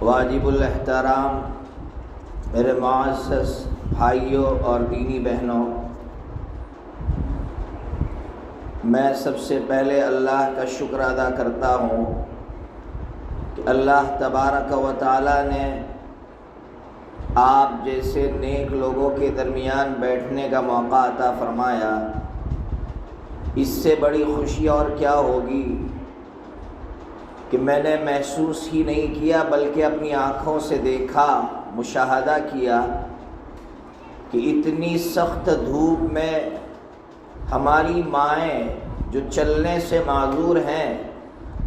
واجب الاحترام میرے معزز بھائیوں اور دینی بہنوں، میں سب سے پہلے اللہ کا شکر ادا کرتا ہوں کہ اللہ تبارک و تعالی نے آپ جیسے نیک لوگوں کے درمیان بیٹھنے کا موقع عطا فرمایا۔ اس سے بڑی خوشی اور کیا ہوگی کہ میں نے محسوس ہی نہیں کیا بلکہ اپنی آنکھوں سے دیکھا، مشاہدہ کیا کہ اتنی سخت دھوپ میں ہماری مائیں جو چلنے سے معذور ہیں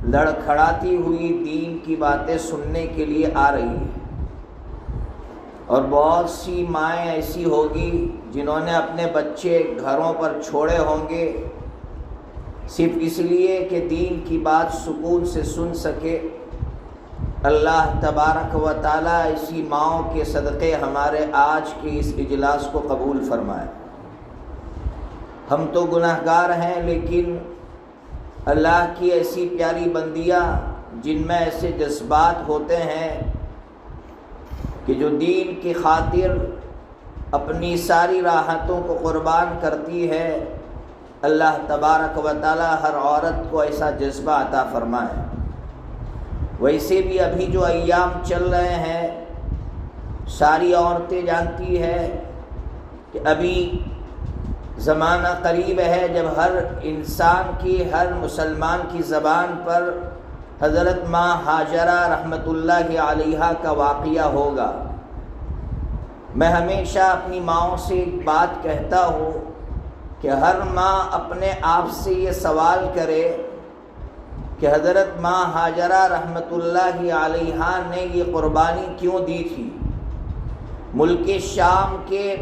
لڑکھڑاتی ہوئی دین کی باتیں سننے کے لیے آ رہی ہیں، اور بہت سی مائیں ایسی ہوگی جنہوں نے اپنے بچے گھروں پر چھوڑے ہوں گے صرف اس لیے کہ دین کی بات سکون سے سن سکے۔ اللہ تبارک و تعالیٰ اسی ماؤں کے صدقے ہمارے آج کے اس اجلاس کو قبول فرمائے۔ ہم تو گناہگار ہیں، لیکن اللہ کی ایسی پیاری بندیاں جن میں ایسے جذبات ہوتے ہیں کہ جو دین کی خاطر اپنی ساری راحتوں کو قربان کرتی ہے، اللہ تبارک و تعالی ہر عورت کو ایسا جذبہ عطا فرمائے۔ ویسے بھی ابھی جو ایام چل رہے ہیں ساری عورتیں جانتی ہیں کہ ابھی زمانہ قریب ہے جب ہر انسان کی، ہر مسلمان کی زبان پر حضرت ماں ہاجرہ رحمۃ اللہ علیہا کا واقعہ ہوگا۔ میں ہمیشہ اپنی ماؤں سے ایک بات کہتا ہوں کہ ہر ماں اپنے آپ سے یہ سوال کرے کہ حضرت ماں ہاجرہ رحمۃ اللہ علیہا نے یہ قربانی کیوں دی تھی؟ ملک شام کے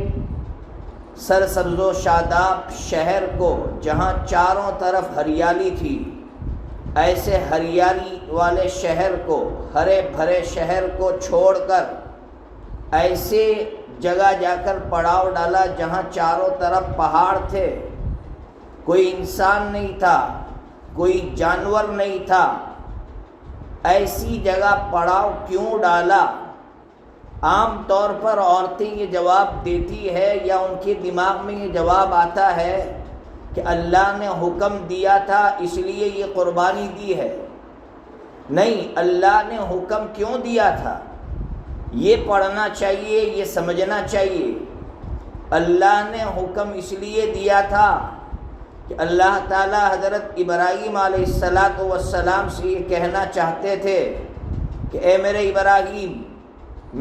سرسبز و شاداب شہر کو، جہاں چاروں طرف ہریالی تھی، ایسے ہریالی والے شہر کو، ہرے بھرے شہر کو چھوڑ کر ایسے جگہ جا کر پڑاؤ ڈالا جہاں چاروں طرف پہاڑ تھے، کوئی انسان نہیں تھا، کوئی جانور نہیں تھا، ایسی جگہ پڑاؤ کیوں ڈالا؟ عام طور پر عورتیں یہ جواب دیتی ہے یا ان کے دماغ میں یہ جواب آتا ہے کہ اللہ نے حکم دیا تھا اس لیے یہ قربانی دی ہے۔ نہیں، اللہ نے حکم کیوں دیا تھا یہ پڑھنا چاہیے، یہ سمجھنا چاہیے۔ اللہ نے حکم اس لیے دیا تھا کہ اللہ تعالیٰ حضرت ابراہیم علیہ السلام سے یہ کہنا چاہتے تھے کہ اے میرے ابراہیم،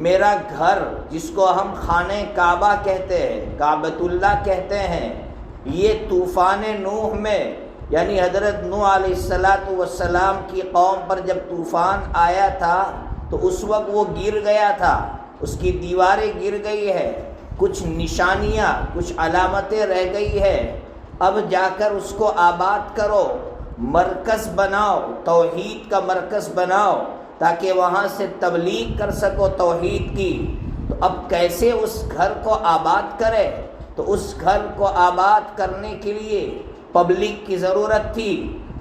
میرا گھر جس کو ہم خانہ کعبہ کہتے ہیں، کعبۃ اللہ کہتے ہیں، یہ طوفان نوح میں، یعنی حضرت نوح علیہ السلام کی قوم پر جب طوفان آیا تھا تو اس وقت وہ گر گیا تھا، اس کی دیواریں گر گئی ہے، کچھ نشانیاں، کچھ علامتیں رہ گئی ہے۔ اب جا کر اس کو آباد کرو، مرکز بناؤ، توحید کا مرکز بناؤ تاکہ وہاں سے تبلیغ کر سکو توحید کی۔ تو اب کیسے اس گھر کو آباد کرے؟ تو اس گھر کو آباد کرنے کے لیے پبلک کی ضرورت تھی۔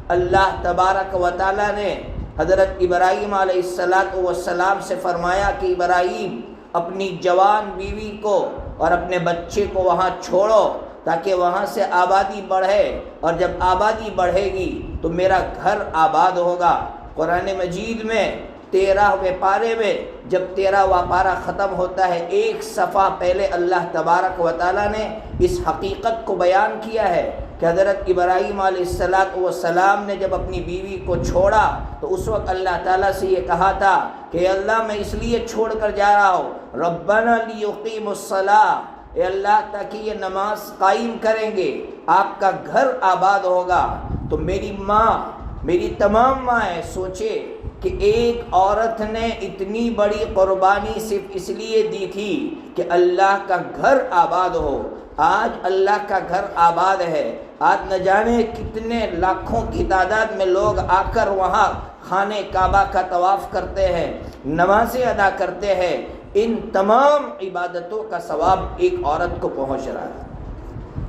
اللہ تبارک و تعالیٰ نے حضرت ابراہیم علیہ السلام سے فرمایا کہ ابراہیم، اپنی جوان بیوی کو اور اپنے بچے کو وہاں چھوڑو تاکہ وہاں سے آبادی بڑھے، اور جب آبادی بڑھے گی تو میرا گھر آباد ہوگا۔ قرآن مجید میں 13ویں پارے میں جب 13واں پارہ ختم ہوتا ہے، ایک صفحہ پہلے اللہ تبارک و تعالیٰ نے اس حقیقت کو بیان کیا ہے کہ حضرت ابراہیم علیہ السلام نے جب اپنی بیوی کو چھوڑا تو اس وقت اللہ تعالیٰ سے یہ کہا تھا کہ اللہ میں اس لیے چھوڑ کر جا رہا ہوں، ربنا لیقیموا الصلاۃ، اے اللہ تاکہ یہ نماز قائم کریں گے، آپ کا گھر آباد ہوگا۔ تو میری ماں، میری تمام مائیں سوچے کہ ایک عورت نے اتنی بڑی قربانی صرف اس لیے دی تھی کہ اللہ کا گھر آباد ہو۔ آج اللہ کا گھر آباد ہے، آج نہ جانے کتنے لاکھوں کی تعداد میں لوگ آ کر وہاں خانہ کعبہ کا طواف کرتے ہیں، نمازیں ادا کرتے ہیں۔ ان تمام عبادتوں کا ثواب ایک عورت کو پہنچ رہا ہے۔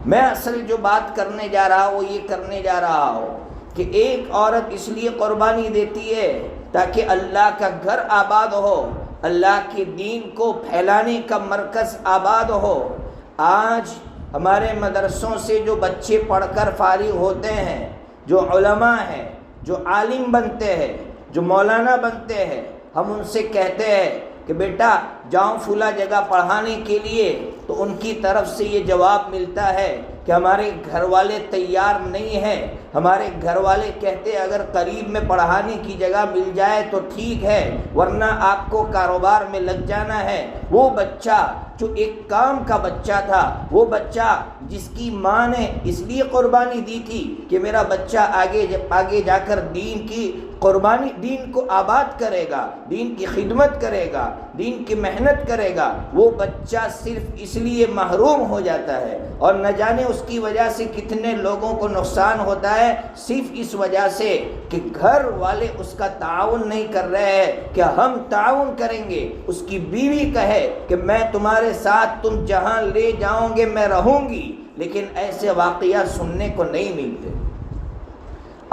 میں اصل جو بات کرنے جا رہا ہوں وہ یہ کرنے جا رہا ہوں کہ ایک عورت اس لیے قربانی دیتی ہے تاکہ اللہ کا گھر آباد ہو، اللہ کے دین کو پھیلانے کا مرکز آباد ہو۔ آج ہمارے مدرسوں سے جو بچے پڑھ کر فارغ ہوتے ہیں، جو علماء ہیں، جو عالم بنتے ہیں، جو مولانا بنتے ہیں، ہم ان سے کہتے ہیں کہ بیٹا جاؤ فلاں جگہ پڑھانے کے لیے، تو ان کی طرف سے یہ جواب ملتا ہے کہ ہمارے گھر والے تیار نہیں ہیں۔ ہمارے گھر والے کہتے اگر قریب میں پڑھانے کی جگہ مل جائے تو ٹھیک ہے، ورنہ آپ کو کاروبار میں لگ جانا ہے۔ وہ بچہ جو ایک کام کا بچہ تھا، وہ بچہ جس کی ماں نے اس لیے قربانی دی تھی کہ میرا بچہ آگے جا کر دین کی قربانی، دین کو آباد کرے گا، دین کی خدمت کرے گا، دین کی محنت کرے گا، وہ بچہ صرف اس لیے محروم ہو جاتا ہے، اور نہ جانے اس کی وجہ سے کتنے لوگوں کو نقصان ہوتا ہے، صرف اس وجہ سے کہ گھر والے اس کا تعاون نہیں کر رہے ہیں کہ ہم تعاون کریں گے۔ اس کی بیوی کہے کہ میں تمہارے ساتھ، تم جہاں لے جاؤں گے میں رہوں گی، لیکن ایسے واقعات سننے کو نہیں ملتے۔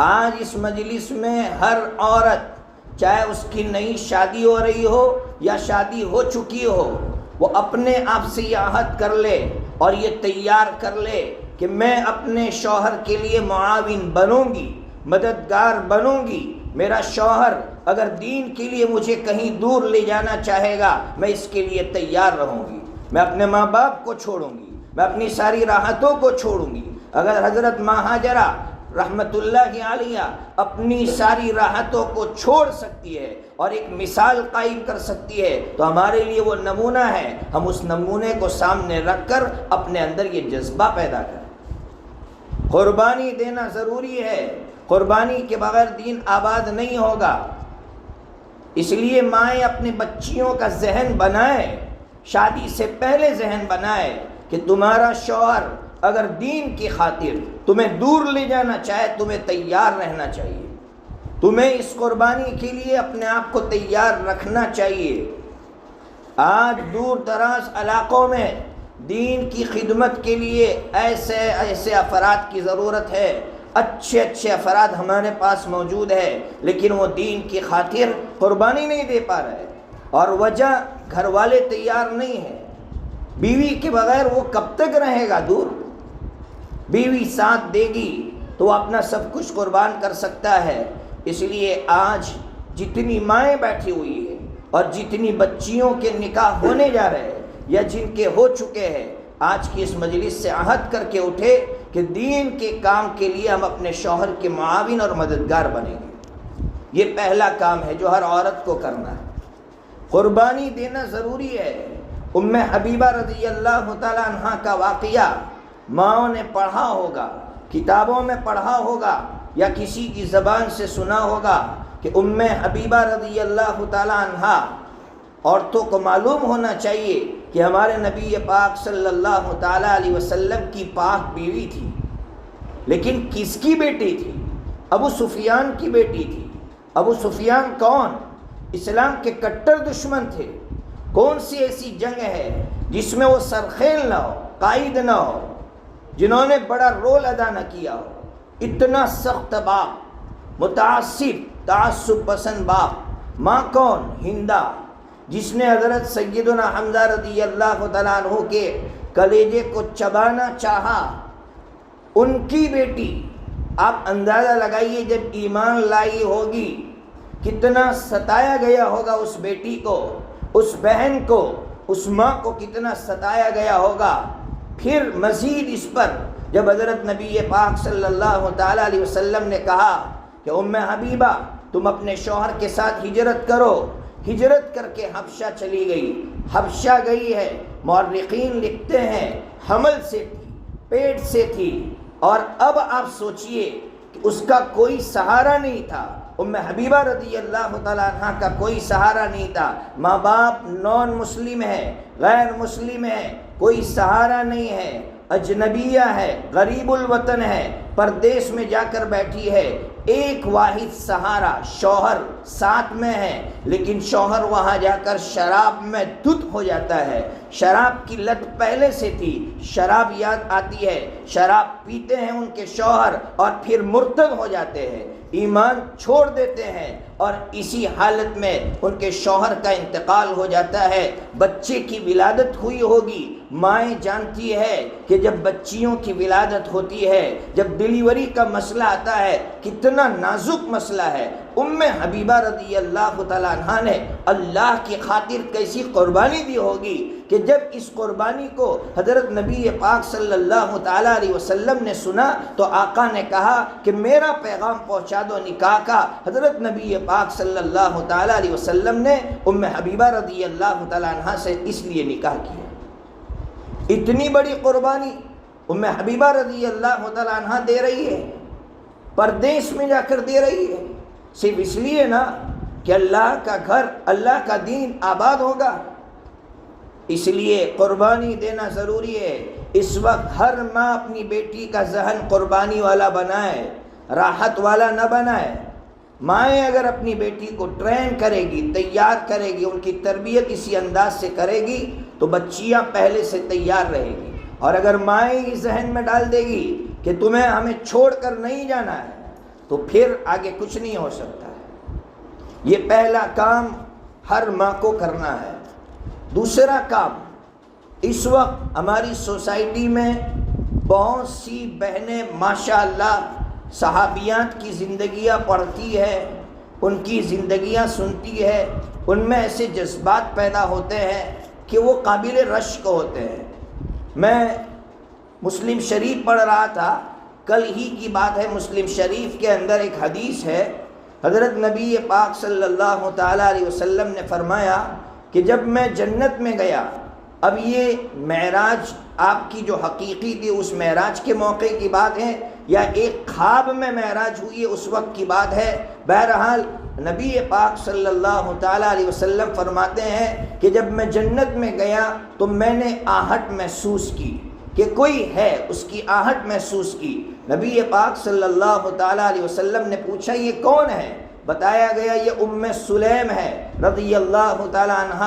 آج اس مجلس میں ہر عورت، چاہے اس کی نئی شادی ہو رہی ہو یا شادی ہو چکی ہو، وہ اپنے آپ سے یہ عہد کر لے اور یہ تیار کر لے کہ میں اپنے شوہر کے لیے معاون بنوں گی، مددگار بنوں گی۔ میرا شوہر اگر دین کے لیے مجھے کہیں دور لے جانا چاہے گا، میں اس کے لیے تیار رہوں گی۔ میں اپنے ماں باپ کو چھوڑوں گی، میں اپنی ساری راحتوں کو چھوڑوں گی۔ اگر حضرت ماں ہاجرہ رحمت اللہ علیہ اپنی ساری راحتوں کو چھوڑ سکتی ہے اور ایک مثال قائم کر سکتی ہے، تو ہمارے لیے وہ نمونہ ہے۔ ہم اس نمونے کو سامنے رکھ کر اپنے اندر یہ جذبہ پیدا کریں۔ قربانی دینا ضروری ہے، قربانی کے بغیر دین آباد نہیں ہوگا۔ اس لیے مائیں اپنی بچیوں کا ذہن بنائے، شادی سے پہلے ذہن بنائے کہ تمہارا شوہر اگر دین کی خاطر تمہیں دور لے جانا چاہے، تمہیں تیار رہنا چاہیے، تمہیں اس قربانی کے لیے اپنے آپ کو تیار رکھنا چاہیے۔ آج دور دراز علاقوں میں دین کی خدمت کے لیے ایسے افراد کی ضرورت ہے، اچھے افراد ہمارے پاس موجود ہے، لیکن وہ دین کی خاطر قربانی نہیں دے پا رہے، اور وجہ گھر والے تیار نہیں ہیں۔ بیوی کے بغیر وہ کب تک رہے گا دور؟ بیوی ساتھ دے گی تو وہ اپنا سب کچھ قربان کر سکتا ہے۔ اس لیے آج جتنی مائیں بیٹھی ہوئی ہیں اور جتنی بچیوں کے نکاح ہونے جا رہے ہیں یا جن کے ہو چکے ہیں، آج کی اس مجلس سے عہد کر کے اٹھے کہ دین کے کام کے لیے ہم اپنے شوہر کے معاون اور مددگار بنیں گے۔ یہ پہلا کام ہے جو ہر عورت کو کرنا ہے۔ قربانی دینا ضروری ہے۔ ام حبیبہ رضی اللہ تعالی عنہ کا واقعہ ماؤں نے پڑھا ہوگا، کتابوں میں پڑھا ہوگا یا کسی کی زبان سے سنا ہوگا کہ ام حبیبہ رضی اللہ تعالی عنہ، عورتوں کو معلوم ہونا چاہیے کہ ہمارے نبی پاک صلی اللہ تعالی علیہ وسلم کی پاک بیوی تھی، لیکن کس کی بیٹی تھی؟ ابو سفیان کی بیٹی تھی۔ ابو سفیان کون؟ اسلام کے کٹر دشمن تھے۔ کون سی ایسی جنگ ہے جس میں وہ سرخیل نہ ہو، قائد نہ ہو، جنہوں نے بڑا رول ادا نہ کیا ہو؟ اتنا سخت باپ، متعصب، تعصب پسند باپ۔ ماں کون؟ ہندہ، جس نے حضرت سیدنا حمزہ رضی اللہ تعالیٰ عنہ کے کلیجے کو چبانا چاہا۔ ان کی بیٹی، آپ اندازہ لگائیے جب ایمان لائی ہوگی کتنا ستایا گیا ہوگا اس بیٹی کو، اس بہن کو، اس ماں کو کتنا ستایا گیا ہوگا۔ پھر مزید اس پر جب حضرت نبی پاک صلی اللہ تعالیٰ علیہ وسلم نے کہا کہ ام حبیبہ تم اپنے شوہر کے ساتھ ہجرت کرو، ہجرت کر کے حبشہ چلی گئی۔ حبشہ گئی ہے، مورخین لکھتے ہیں حمل سے تھی، پیٹ سے تھی، اور اب آپ سوچئے کہ اس کا کوئی سہارا نہیں تھا۔ ام حبیبہ رضی اللہ تعالیٰ عنہ کا کوئی سہارا نہیں تھا۔ ماں باپ نان مسلم ہے، غیر مسلم ہے، کوئی سہارا نہیں ہے، اجنبیہ ہے، غریب الوطن ہے، پردیس میں جا کر بیٹھی ہے۔ ایک واحد سہارا شوہر ساتھ میں ہے، لیکن شوہر وہاں جا کر شراب میں دھت ہو جاتا ہے۔ شراب کی لت پہلے سے تھی، شراب یاد آتی ہے، شراب پیتے ہیں ان کے شوہر اور پھر مرتد ہو جاتے ہیں، ایمان چھوڑ دیتے ہیں اور اسی حالت میں ان کے شوہر کا انتقال ہو جاتا ہے، بچے کی ولادت ہوئی ہوگی۔ مائیں جانتی ہے کہ جب بچیوں کی ولادت ہوتی ہے، جب ڈیلیوری کا مسئلہ آتا ہے، کتنا نازک مسئلہ ہے۔ ام حبیبہ رضی اللہ تعالیٰ عنہ نے اللہ کی خاطر کیسی قربانی دی ہوگی کہ جب اس قربانی کو حضرت نبی پاک صلی اللہ تعالیٰ علیہ وسلم نے سنا تو آقا نے کہا کہ میرا پیغام پہنچا دو نکاح کا۔ حضرت نبی پاک صلی اللہ تعالیٰ علیہ وسلم نے ام حبیبہ رضی اللہ تعالیٰ عنہ سے اس لیے نکاح کیا۔ اتنی بڑی قربانی ام حبیبہ رضی اللہ تعالیٰ عنہ دے رہی ہے، پردیس میں جا کر دے رہی ہے، صرف اس لیے نا کہ اللہ کا گھر، اللہ کا دین آباد ہوگا، اس لیے قربانی دینا ضروری ہے۔ اس وقت ہر ماں اپنی بیٹی کا ذہن قربانی والا بنائے، راحت والا نہ بنائے۔ مائیں اگر اپنی بیٹی کو ٹرین کرے گی، تیار کرے گی، ان کی تربیت اسی انداز سے کرے گی تو بچیاں پہلے سے تیار رہے گی۔ اور اگر مائیں اس ذہن میں ڈال دے گی کہ تمہیں ہمیں چھوڑ کر نہیں جانا ہے تو پھر آگے کچھ نہیں ہو سکتا ہے۔ یہ پہلا کام ہر ماں کو کرنا ہے۔ دوسرا کام، اس وقت ہماری سوسائٹی میں بہت سی بہنیں ماشاءاللہ صحابیات کی زندگیاں پڑھتی ہے، ان کی زندگیاں سنتی ہے، ان میں ایسے جذبات پیدا ہوتے ہیں کہ وہ قابل رشک ہوتے ہیں۔ میں مسلم شریف پڑھ رہا تھا، کل ہی کی بات ہے، مسلم شریف کے اندر ایک حدیث ہے، حضرت نبی پاک صلی اللہ تعالیٰ علیہ وسلم نے فرمایا کہ جب میں جنت میں گیا، اب یہ معراج آپ کی جو حقیقی تھی اس معراج کے موقع کی بات ہے یا ایک خواب میں معراج ہوئی اس وقت کی بات ہے، بہرحال نبی پاک صلی اللہ تعالیٰ علیہ وسلم فرماتے ہیں کہ جب میں جنت میں گیا تو میں نے آہٹ محسوس کی کہ کوئی ہے، اس کی آہٹ محسوس کی۔ نبی پاک صلی اللہ تعالیٰ علیہ وسلم نے پوچھا یہ کون ہے؟ بتایا گیا یہ ام سلیم ہے رضی اللہ تعالیٰ عنہ،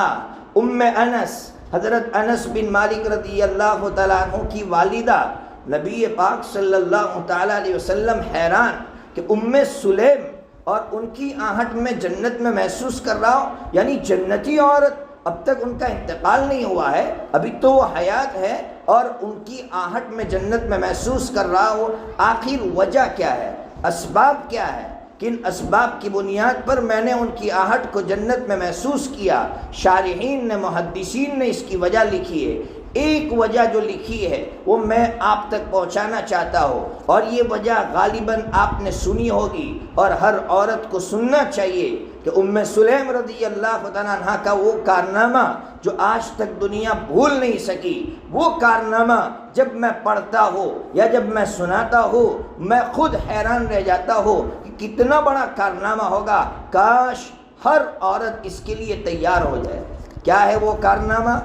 ام انس، حضرت انس بن مالک رضی اللہ تعالیٰ عنہ کی والدہ۔ نبی پاک صلی اللہ تعالیٰ علیہ وسلم حیران کہ ام سلیم اور ان کی آہٹ میں جنت میں محسوس کر رہا ہوں، یعنی جنتی عورت، اب تک ان کا انتقال نہیں ہوا ہے، ابھی تو وہ حیات ہے اور ان کی آہٹ میں جنت میں محسوس کر رہا ہوں۔ آخر وجہ کیا ہے؟ اسباب کیا ہے؟ کن اسباب کی بنیاد پر میں نے ان کی آہٹ کو جنت میں محسوس کیا؟ شارحین نے، محدثین نے اس کی وجہ لکھی ہے۔ ایک وجہ جو لکھی ہے وہ میں آپ تک پہنچانا چاہتا ہوں، اور یہ وجہ غالباً آپ نے سنی ہوگی اور ہر عورت کو سننا چاہیے کہ ام سلیم رضی اللہ تعالیٰ عنہ کا وہ کارنامہ جو آج تک دنیا بھول نہیں سکی، وہ کارنامہ جب میں پڑھتا ہوں یا جب میں سناتا ہوں میں خود حیران رہ جاتا ہوں کہ کتنا بڑا کارنامہ ہوگا، کاش ہر عورت اس کے لیے تیار ہو جائے۔ کیا ہے وہ کارنامہ؟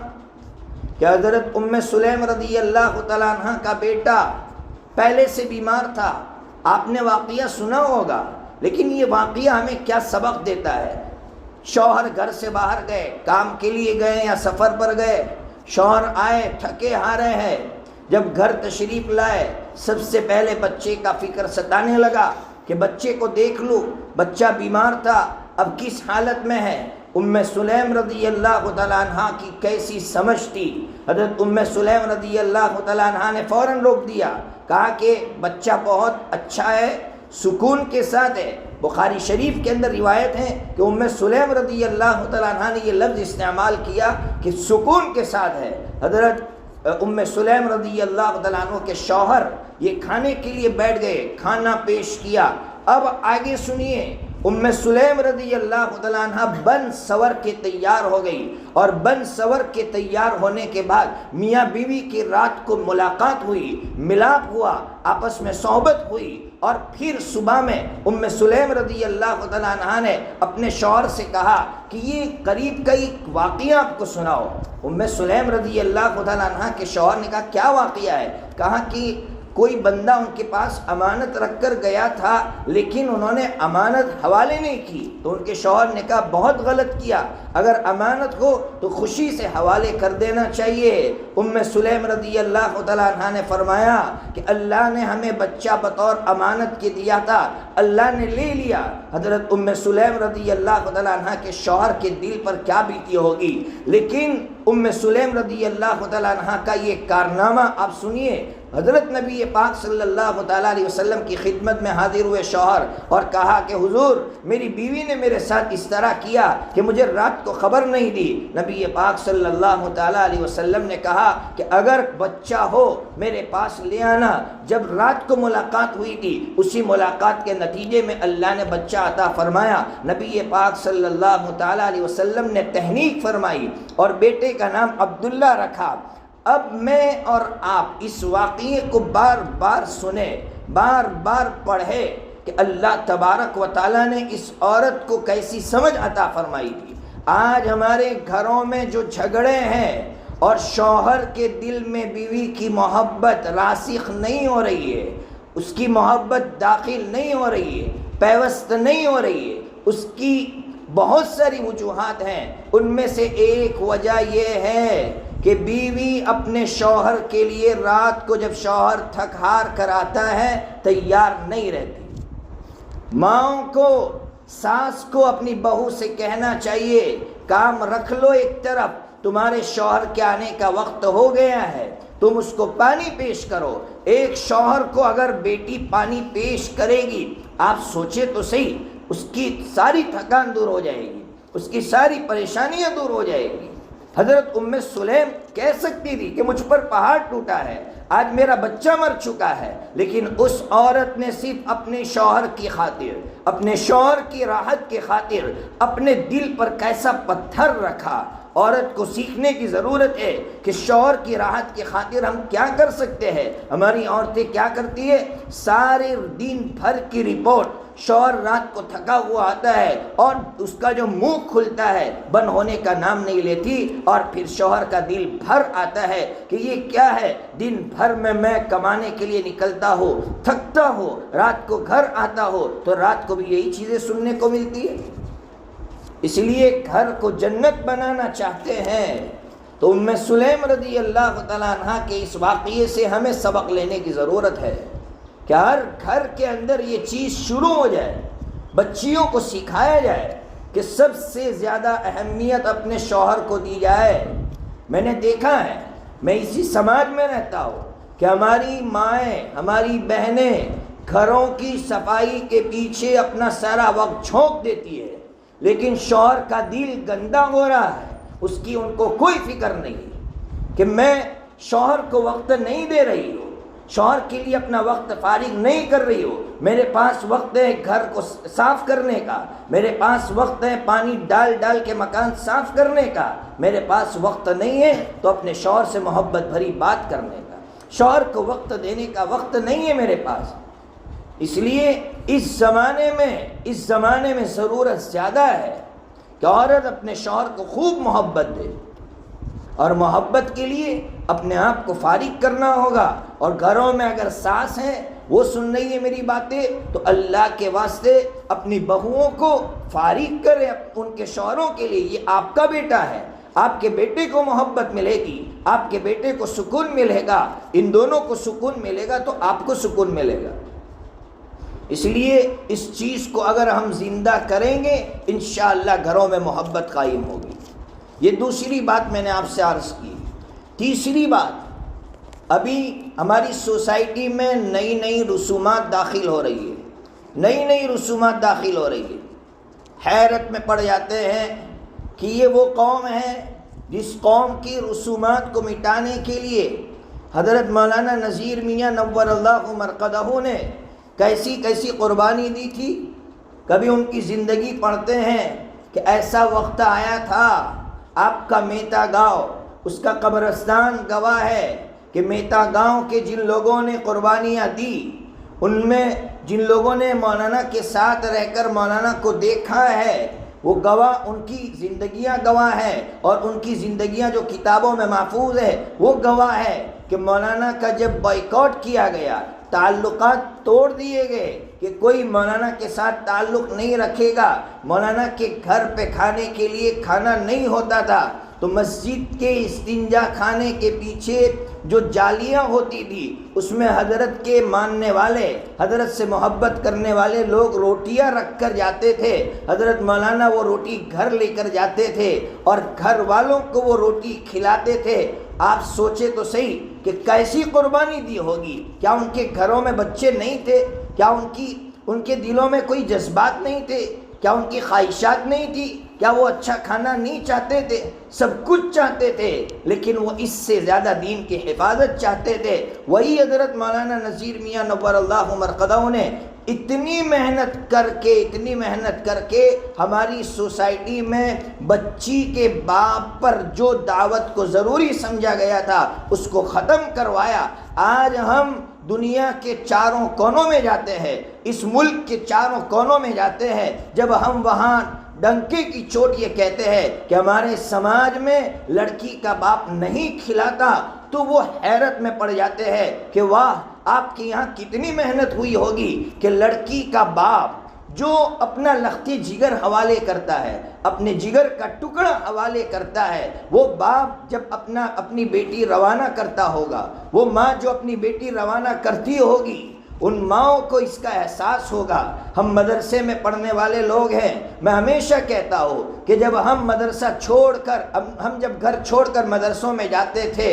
کہ حضرت ام سلیم رضی اللہ تعالیٰ عنہ کا بیٹا پہلے سے بیمار تھا، آپ نے واقعہ سنا ہوگا، لیکن یہ واقعہ ہمیں کیا سبق دیتا ہے؟ شوہر گھر سے باہر گئے، کام کے لیے گئے یا سفر پر گئے، شوہر آئے تھکے ہارے ہیں، جب گھر تشریف لائے سب سے پہلے بچے کا فکر ستانے لگا کہ بچے کو دیکھ لوں، بچہ بیمار تھا، اب کس حالت میں ہے۔ ام سلیم رضی اللہ تعالیٰ عنہ کی کیسی سمجھ تھی، حضرت ام سلیم رضی اللہ تعالیٰ عنہ نے فوراً روک دیا، کہا کہ بچہ بہت اچھا ہے، سکون کے ساتھ ہے۔ بخاری شریف کے اندر روایت ہے کہ ام سلیم رضی اللہ تعالیٰ عنہ نے یہ لفظ استعمال کیا کہ سکون کے ساتھ ہے۔ حضرت ام سلیم رضی اللہ تعالیٰ عنہ کے شوہر یہ کھانے کے لیے بیٹھ گئے، کھانا پیش کیا۔ اب آگے سنیے، ام سلیم رضی اللہ تعالیٰ عنہ بن سور کے تیار ہو گئی، اور بن سور کے تیار ہونے کے بعد میاں بیوی کی رات کو ملاقات ہوئی، ملاپ ہوا، آپس میں صحبت ہوئی، اور پھر صبح میں ام سلیم رضی اللہ تعالیٰ عنہ نے اپنے شوہر سے کہا کہ یہ قریب کا ایک واقعہ آپ کو سناؤ۔ ام سلیم رضی اللہ تعالیٰ عنہ کے شوہر نے کہا کیا واقعہ ہے؟ کہا کہ کوئی بندہ ان کے پاس امانت رکھ کر گیا تھا لیکن انہوں نے امانت حوالے نہیں کی، تو ان کے شوہر نے کہا بہت غلط کیا، اگر امانت ہو تو خوشی سے حوالے کر دینا چاہیے۔ ام سلیم رضی اللہ تعالیٰ عنہ نے فرمایا کہ اللہ نے ہمیں بچہ بطور امانت کے دیا تھا، اللہ نے لے لیا۔ حضرت ام سلیم رضی اللہ تعالیٰ عنہ کے شوہر کے دل پر کیا بیتی ہوگی، لیکن ام سلیم رضی اللہ تعالیٰ عنہ کا یہ کارنامہ آپ سنیے۔ حضرت نبی پاک صلی اللہ تعالیٰ علیہ وسلم کی خدمت میں حاضر ہوئے شوہر اور کہا کہ حضور میری بیوی نے میرے ساتھ اس طرح کیا کہ مجھے رات کو خبر نہیں دی۔ نبی پاک صلی اللہ تعالیٰ علیہ وسلم نے کہا کہ اگر بچہ ہو میرے پاس لے آنا۔ جب رات کو ملاقات ہوئی تھی، اسی ملاقات کے نتیجے میں اللہ نے بچہ عطا فرمایا۔ نبی پاک صلی اللہ تعالیٰ علیہ وسلم نے تہنیک فرمائی اور بیٹے کا نام عبداللہ رکھا۔ اب میں اور آپ اس واقعے کو بار بار سنیں، بار بار پڑھے کہ اللہ تبارک و تعالیٰ نے اس عورت کو کیسی سمجھ عطا فرمائی تھی۔ آج ہمارے گھروں میں جو جھگڑے ہیں اور شوہر کے دل میں بیوی کی محبت راسخ نہیں ہو رہی ہے، اس کی محبت داخل نہیں ہو رہی ہے، پیوست نہیں ہو رہی ہے، اس کی بہت ساری وجوہات ہیں۔ ان میں سے ایک وجہ یہ ہے کہ بیوی اپنے شوہر کے لیے رات کو جب شوہر تھک ہار کر آتا ہے تیار نہیں رہتی۔ ماؤں کو، ساس کو اپنی بہو سے کہنا چاہیے کام رکھ لو ایک طرف، تمہارے شوہر کے آنے کا وقت ہو گیا ہے، تم اس کو پانی پیش کرو۔ ایک شوہر کو اگر بیٹی پانی پیش کرے گی، آپ سوچے تو صحیح، اس کی ساری تھکان دور ہو جائے گی، اس کی ساری پریشانیاں دور ہو جائے گی۔ حضرت ام سلیم کہہ سکتی تھی کہ مجھ پر پہاڑ ٹوٹا ہے، آج میرا بچہ مر چکا ہے، لیکن اس عورت نے صرف اپنے شوہر کی خاطر، اپنے شوہر کی راحت کی خاطر اپنے دل پر کیسا پتھر رکھا۔ عورت کو سیکھنے کی ضرورت ہے کہ شوہر کی راحت کی خاطر ہم کیا کر سکتے ہیں۔ ہماری عورتیں کیا کرتی ہے، سارے دن بھر کی رپورٹ، شوہر رات کو تھکا ہوا آتا ہے اور اس کا جو منہ کھلتا ہے بند ہونے کا نام نہیں لیتی، اور پھر شوہر کا دل بھر آتا ہے کہ یہ کیا ہے، دن بھر میں کمانے کے لیے نکلتا ہوں، تھکتا ہوں، رات کو گھر آتا ہوں تو رات کو بھی یہی چیزیں سننے کو ملتی ہے۔ اس لیے گھر کو جنت بنانا چاہتے ہیں تو ام سلیم رضی اللہ تعالیٰ عنہ کے اس واقعے سے ہمیں سبق لینے کی ضرورت ہے کہ ہر گھر کے اندر یہ چیز شروع ہو جائے، بچیوں کو سکھایا جائے کہ سب سے زیادہ اہمیت اپنے شوہر کو دی جائے۔ میں نے دیکھا ہے، میں اسی سماج میں رہتا ہوں کہ ہماری مائیں، ہماری بہنیں گھروں کی صفائی کے پیچھے اپنا سارا وقت جھونک دیتی ہے، لیکن شوہر کا دل گندا ہو رہا ہے، اس کی ان کو کوئی فکر نہیں کہ میں شوہر کو وقت نہیں دے رہی ہوں، شوہر کے لیے اپنا وقت فارغ نہیں کر رہی ہو، میرے پاس وقت ہے گھر کو صاف کرنے کا، میرے پاس وقت ہے پانی ڈال ڈال کے مکان صاف کرنے کا، میرے پاس وقت نہیں ہے تو اپنے شوہر سے محبت بھری بات کرنے کا، شوہر کو وقت دینے کا وقت نہیں ہے میرے پاس۔ اس لیے اس زمانے میں ضرورت زیادہ ہے کہ عورت اپنے شوہر کو خوب محبت دے، اور محبت کے لیے اپنے آپ کو فارغ کرنا ہوگا۔ اور گھروں میں اگر ساس ہیں وہ سن رہی ہے میری باتیں تو اللہ کے واسطے اپنی بہوؤں کو فارغ کرے ان کے شوہروں کے لیے۔ یہ آپ کا بیٹا ہے، آپ کے بیٹے کو محبت ملے گی، آپ کے بیٹے کو سکون ملے گا، ان دونوں کو سکون ملے گا تو آپ کو سکون ملے گا۔ اس لیے اس چیز کو اگر ہم زندہ کریں گے انشاءاللہ گھروں میں محبت قائم ہوگی۔ یہ دوسری بات میں نے آپ سے عرض کی۔ تیسری بات، ابھی ہماری سوسائٹی میں نئی رسومات داخل ہو رہی ہے، نئی رسومات داخل ہو رہی ہے۔ حیرت میں پڑ جاتے ہیں کہ یہ وہ قوم ہے جس قوم کی رسومات کو مٹانے کے لیے حضرت مولانا نذیر میاں نور اللہ مرقدہ نے کیسی قربانی دی تھی۔ کبھی ان کی زندگی پڑھتے ہیں کہ ایسا وقت آیا تھا، آپ کا میتا گاؤں، اس کا قبرستان گواہ ہے کہ میتا گاؤں کے جن لوگوں نے قربانیاں دی، ان میں جن لوگوں نے مولانا کے ساتھ رہ کر مولانا کو دیکھا ہے وہ گواہ، ان کی زندگیاں گواہ ہیں، اور ان کی زندگیاں جو کتابوں میں محفوظ ہے وہ گواہ ہے کہ مولانا کا جب بائیکاٹ کیا گیا، تعلقات توڑ دیے گئے کہ کوئی مولانا کے ساتھ تعلق نہیں رکھے گا، مولانا کے گھر پہ کھانے کے لیے کھانا نہیں ہوتا تھا، تو مسجد کے استنجا خانے کے پیچھے جو جالیاں ہوتی تھی اس میں حضرت کے ماننے والے، حضرت سے محبت کرنے والے لوگ روٹیاں رکھ کر جاتے تھے۔ حضرت مولانا وہ روٹی گھر لے کر جاتے تھے اور گھر والوں کو وہ روٹی کھلاتے تھے۔ آپ سوچے تو صحیح کہ کیسی قربانی دی ہوگی۔ کیا ان کے گھروں میں بچے نہیں تھے؟ کیا ان کے دلوں میں کوئی جذبات نہیں تھے؟ کیا ان کی خواہشات نہیں تھی؟ کیا وہ اچھا کھانا نہیں چاہتے تھے؟ سب کچھ چاہتے تھے، لیکن وہ اس سے زیادہ دین کی حفاظت چاہتے تھے۔ وہی حضرت مولانا نذیر میاں نور اللہ مرقدہ نے اتنی محنت کر کے ہماری سوسائٹی میں بچی کے باپ پر جو دعوت کو ضروری سمجھا گیا تھا اس کو ختم کروایا۔ آج ہم دنیا کے چاروں کونوں میں جاتے ہیں، اس ملک کے چاروں کونوں میں جاتے ہیں، جب ہم وہاں ڈنکے کی چوٹ یہ کہتے ہیں کہ ہمارے سماج میں لڑکی کا باپ نہیں کھلاتا، تو وہ حیرت میں پڑ جاتے ہیں کہ واہ، آپ کے یہاں کتنی محنت ہوئی ہوگی کہ لڑکی کا باپ جو اپنا لختی جگر حوالے کرتا ہے، اپنے جگر کا ٹکڑا حوالے کرتا ہے، وہ باپ جب اپنی بیٹی روانہ کرتا ہوگا، وہ ماں جو اپنی بیٹی روانہ کرتی ہوگی، ان ماؤں کو اس کا احساس ہوگا۔ ہم مدرسے میں پڑھنے والے لوگ ہیں، میں ہمیشہ کہتا ہوں کہ جب ہم مدرسہ چھوڑ کر ہم جب گھر چھوڑ کر مدرسوں میں جاتے تھے،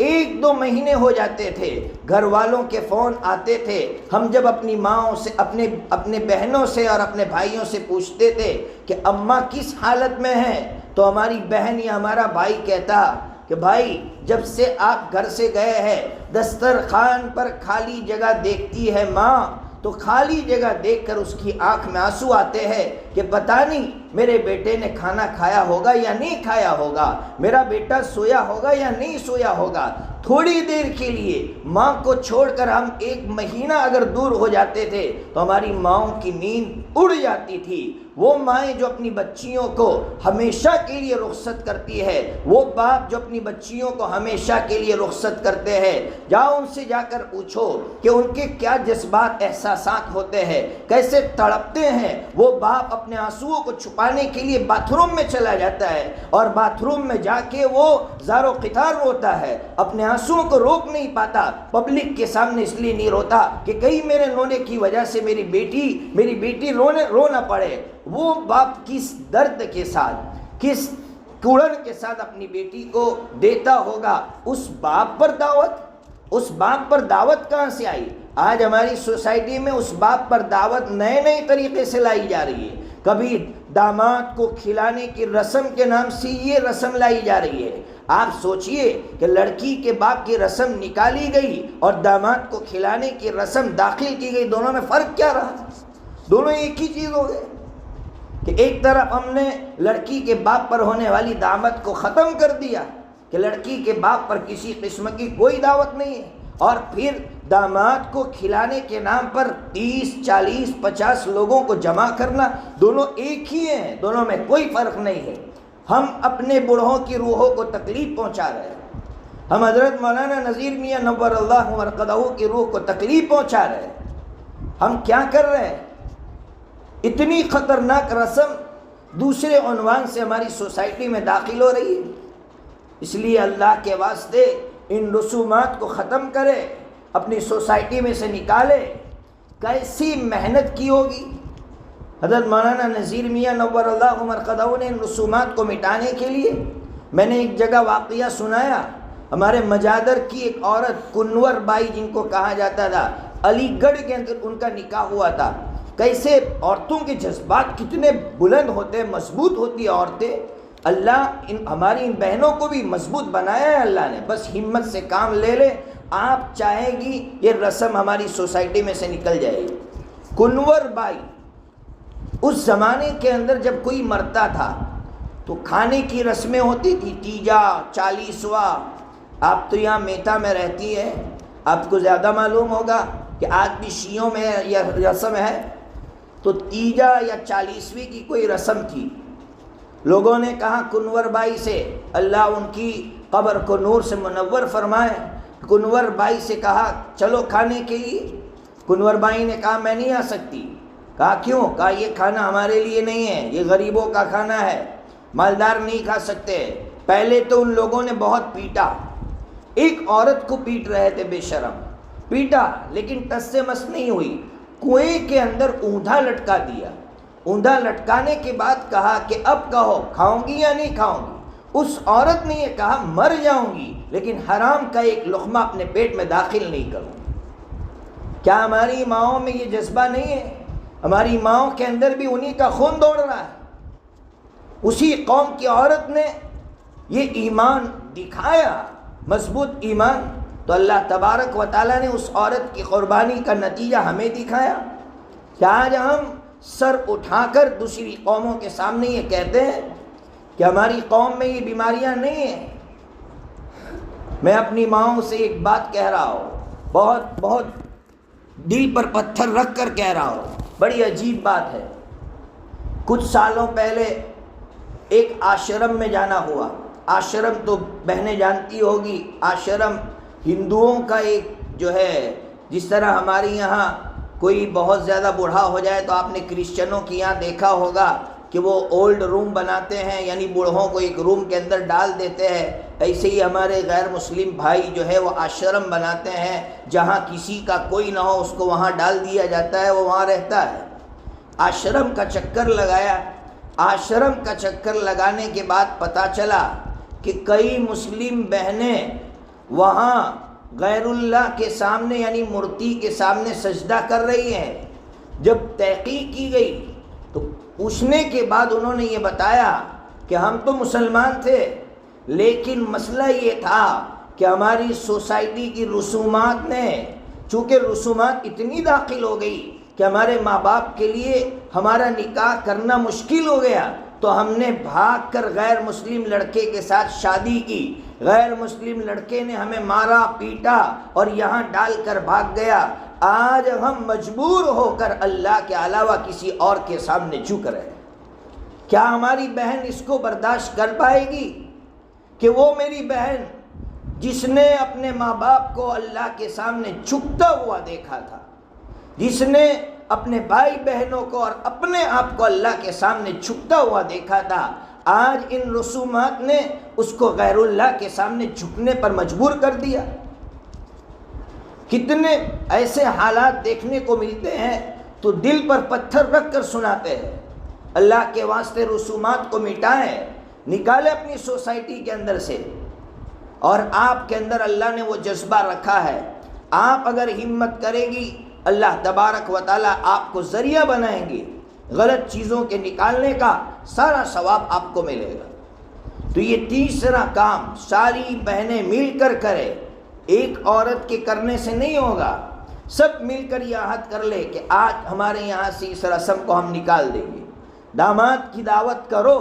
1-2 مہینے ہو جاتے تھے، گھر والوں کے فون آتے تھے، ہم جب اپنی ماؤں سے اپنے بہنوں سے اور اپنے بھائیوں سے پوچھتے تھے کہ اماں کس حالت میں ہیں، تو ہماری بہن یا ہمارا بھائی کہتا کہ بھائی جب سے آپ گھر سے گئے ہیں دسترخوان پر خالی جگہ دیکھتی ہے ماں، تو خالی جگہ دیکھ کر اس کی آنکھ میں آنسو آتے ہیں کہ پتہ نہیں میرے بیٹے نے کھانا کھایا ہوگا یا نہیں کھایا ہوگا، میرا بیٹا سویا ہوگا یا نہیں سویا ہوگا۔ تھوڑی دیر کے لیے ماں کو چھوڑ کر ہم 1 مہینہ اگر دور ہو جاتے تھے تو ہماری ماؤں کی نیند اڑ جاتی تھی۔ وہ مائیں جو اپنی بچیوں کو ہمیشہ کے لیے رخصت کرتی ہے، وہ باپ جو اپنی بچیوں کو ہمیشہ کے لیے رخصت کرتے ہیں، جاؤ ان سے جا کر پوچھو کہ ان کے کیا جذبات احساسات ہوتے ہیں، کیسے تڑپتے ہیں۔ وہ باپ اپنے آنسوؤں کو چھپانے کے لیے باتھ روم میں چلا جاتا ہے اور باتھ روم میں جا کے وہ زار و قطار روتا ہے، اپنے آنسوؤں کو روک نہیں پاتا، پبلک کے سامنے اس لیے نہیں روتا کہ کہیں میرے رونے کی وجہ سے میری بیٹی رونا پڑے۔ وہ باپ کس درد کے ساتھ، کس کوڑن کے ساتھ اپنی بیٹی کو دیتا ہوگا۔ اس باپ پر دعوت کہاں سے آئی؟ آج ہماری سوسائٹی میں اس باپ پر دعوت نئے طریقے سے لائی جا رہی ہے۔ کبھی داماد کو کھلانے کی رسم کے نام سے یہ رسم لائی جا رہی ہے۔ آپ سوچئے کہ لڑکی کے باپ کی رسم نکالی گئی اور داماد کو کھلانے کی رسم داخل کی گئی، دونوں میں فرق کیا رہا؟ دونوں ایک ہی چیز ہو گئے کہ ایک طرف ہم نے لڑکی کے باپ پر ہونے والی دعوت کو ختم کر دیا کہ لڑکی کے باپ پر کسی قسم کی کوئی دعوت نہیں ہے، اور پھر داماد کو کھلانے کے نام پر 30 40 50 لوگوں کو جمع کرنا، دونوں ایک ہی ہیں، دونوں میں کوئی فرق نہیں ہے۔ ہم اپنے بوڑھوں کی روحوں کو تکلیف پہنچا رہے ہیں، ہم حضرت مولانا نذیر میاں نور اللہ مرقدہ کی روح کو تکلیف پہنچا رہے ہیں۔ ہم کیا کر رہے ہیں؟ اتنی خطرناک رسم دوسرے عنوان سے ہماری سوسائٹی میں داخل ہو رہی ہے۔ اس لیے اللہ کے واسطے ان رسومات کو ختم کرے، اپنی سوسائٹی میں سے نکالے۔ کیسی محنت کی ہوگی حضرت مولانا نذیر میاں نور اللہ مرقدہ نے ان رسومات کو مٹانے کے لیے۔ میں نے ایک جگہ واقعہ سنایا، ہمارے مجادر کی ایک عورت کنور بائی جن کو کہا جاتا تھا، علی گڑھ کے اندر ان کا نکاح ہوا تھا۔ کیسے عورتوں کے جذبات کتنے بلند ہوتے ہیں، مضبوط ہوتی ہیں عورتیں۔ اللہ ہماری ان بہنوں کو بھی مضبوط بنایا ہے اللہ نے، بس ہمت سے کام لے لے، آپ چاہیں گی یہ رسم ہماری سوسائٹی میں سے نکل جائے گی۔ کنور بائی، اس زمانے کے اندر جب کوئی مرتا تھا تو کھانے کی رسمیں ہوتی تھی، تیجا، 40واں۔ آپ تو یہاں میتا میں رہتی ہیں، آپ کو زیادہ معلوم ہوگا کہ آج بھی شیعوں میں یہ رسم ہے۔ تو تیجا یا 40ویں کی کوئی رسم تھی، لوگوں نے کہا کنور بائی سے، اللہ ان کی قبر کو نور سے منور فرمائے، کنور بائی سے کہا چلو کھانے کے لیے۔ کنور بائی نے کہا میں نہیں آ سکتی۔ کہا کیوں؟ کہا یہ کھانا ہمارے لیے نہیں ہے، یہ غریبوں کا کھانا ہے، مالدار نہیں کھا سکتے۔ پہلے تو ان لوگوں نے بہت پیٹا، ایک عورت کو پیٹ رہے تھے بے شرم، پیٹا لیکن ٹس سے مس نہیں ہوئی، کنویں کے اندر اوندا لٹکا دیا، اوندا لٹکانے کے بعد کہا کہ اب کہو کھاؤں گی یا نہیں کھاؤں گی؟ اس عورت نے یہ کہا مر جاؤں گی لیکن حرام کا ایک لقمہ اپنے پیٹ میں داخل نہیں کروں گی۔ کیا ہماری ماؤں میں یہ جذبہ نہیں ہے؟ ہماری ماؤں کے اندر بھی انہی کا خون دوڑ رہا ہے۔ اسی قوم کی عورت نے یہ ایمان دکھایا، مضبوط ایمان، تو اللہ تبارک و تعالیٰ نے اس عورت کی قربانی کا نتیجہ ہمیں دکھایا کہ آج ہم سر اٹھا کر دوسری قوموں کے سامنے یہ کہتے ہیں کہ ہماری قوم میں یہ بیماریاں نہیں ہیں۔ میں اپنی ماؤں سے ایک بات کہہ رہا ہوں، بہت بہت دل پر پتھر رکھ کر کہہ رہا ہوں، بڑی عجیب بات ہے۔ کچھ سالوں پہلے ایک آشرم میں جانا ہوا۔ آشرم تو بہنیں جانتی ہوگی، آشرم ہندوؤں کا ایک جو ہے، جس طرح ہمارے یہاں کوئی بہت زیادہ بوڑھا ہو جائے تو آپ نے کرسچنوں کے یہاں دیکھا ہوگا کہ وہ اولڈ روم بناتے ہیں، یعنی بوڑھوں کو ایک روم کے اندر ڈال دیتے ہیں، ایسے ہی ہمارے غیر مسلم بھائی جو ہے وہ آشرم بناتے ہیں، جہاں کسی کا کوئی نہ ہو اس کو وہاں ڈال دیا جاتا ہے، وہ وہاں رہتا ہے۔ آشرم کا چکر لگایا، آشرم کا چکر لگانے کے بعد پتہ چلا کہ کئی مسلم بہنیں وہاں غیر اللہ کے سامنے یعنی مورتی کے سامنے سجدہ کر رہی ہیں۔ جب تحقیق کی گئی تو پوچھنے کے بعد انہوں نے یہ بتایا کہ ہم تو مسلمان تھے لیکن مسئلہ یہ تھا کہ ہماری سوسائٹی کی رسومات نے، چونکہ رسومات اتنی داخل ہو گئی کہ ہمارے ماں باپ کے لیے ہمارا نکاح کرنا مشکل ہو گیا، تو ہم نے بھاگ کر غیر مسلم لڑکے کے ساتھ شادی کی، غیر مسلم لڑکے نے ہمیں مارا پیٹا اور یہاں ڈال کر بھاگ گیا۔ آج ہم مجبور ہو کر اللہ کے علاوہ کسی اور کے سامنے جھک رہے ہیں۔ کیا ہماری بہن اس کو برداشت کر پائے گی کہ وہ میری بہن جس نے اپنے ماں باپ کو اللہ کے سامنے جھکتا ہوا دیکھا تھا، جس نے اپنے بھائی بہنوں کو اور اپنے آپ کو اللہ کے سامنے جھکتا ہوا دیکھا تھا، آج ان رسومات نے اس کو غیر اللہ کے سامنے جھکنے پر مجبور کر دیا؟ کتنے ایسے حالات دیکھنے کو ملتے ہیں تو دل پر پتھر رکھ کر سناتے ہیں۔ اللہ کے واسطے رسومات کو مٹائیں، نکالیں اپنی سوسائٹی کے اندر سے، اور آپ کے اندر اللہ نے وہ جذبہ رکھا ہے۔ آپ اگر ہمت کرے گی اللہ تبارک و تعالیٰ آپ کو ذریعہ بنائیں گے، غلط چیزوں کے نکالنے کا سارا ثواب آپ کو ملے گا۔ تو یہ تیسرا کام ساری بہنیں مل کر کرے، ایک عورت کے کرنے سے نہیں ہوگا، سب مل کر یہ عہد کر لے کہ آج ہمارے یہاں سے اس رسم کو ہم نکال دیں گے۔ داماد کی دعوت کرو،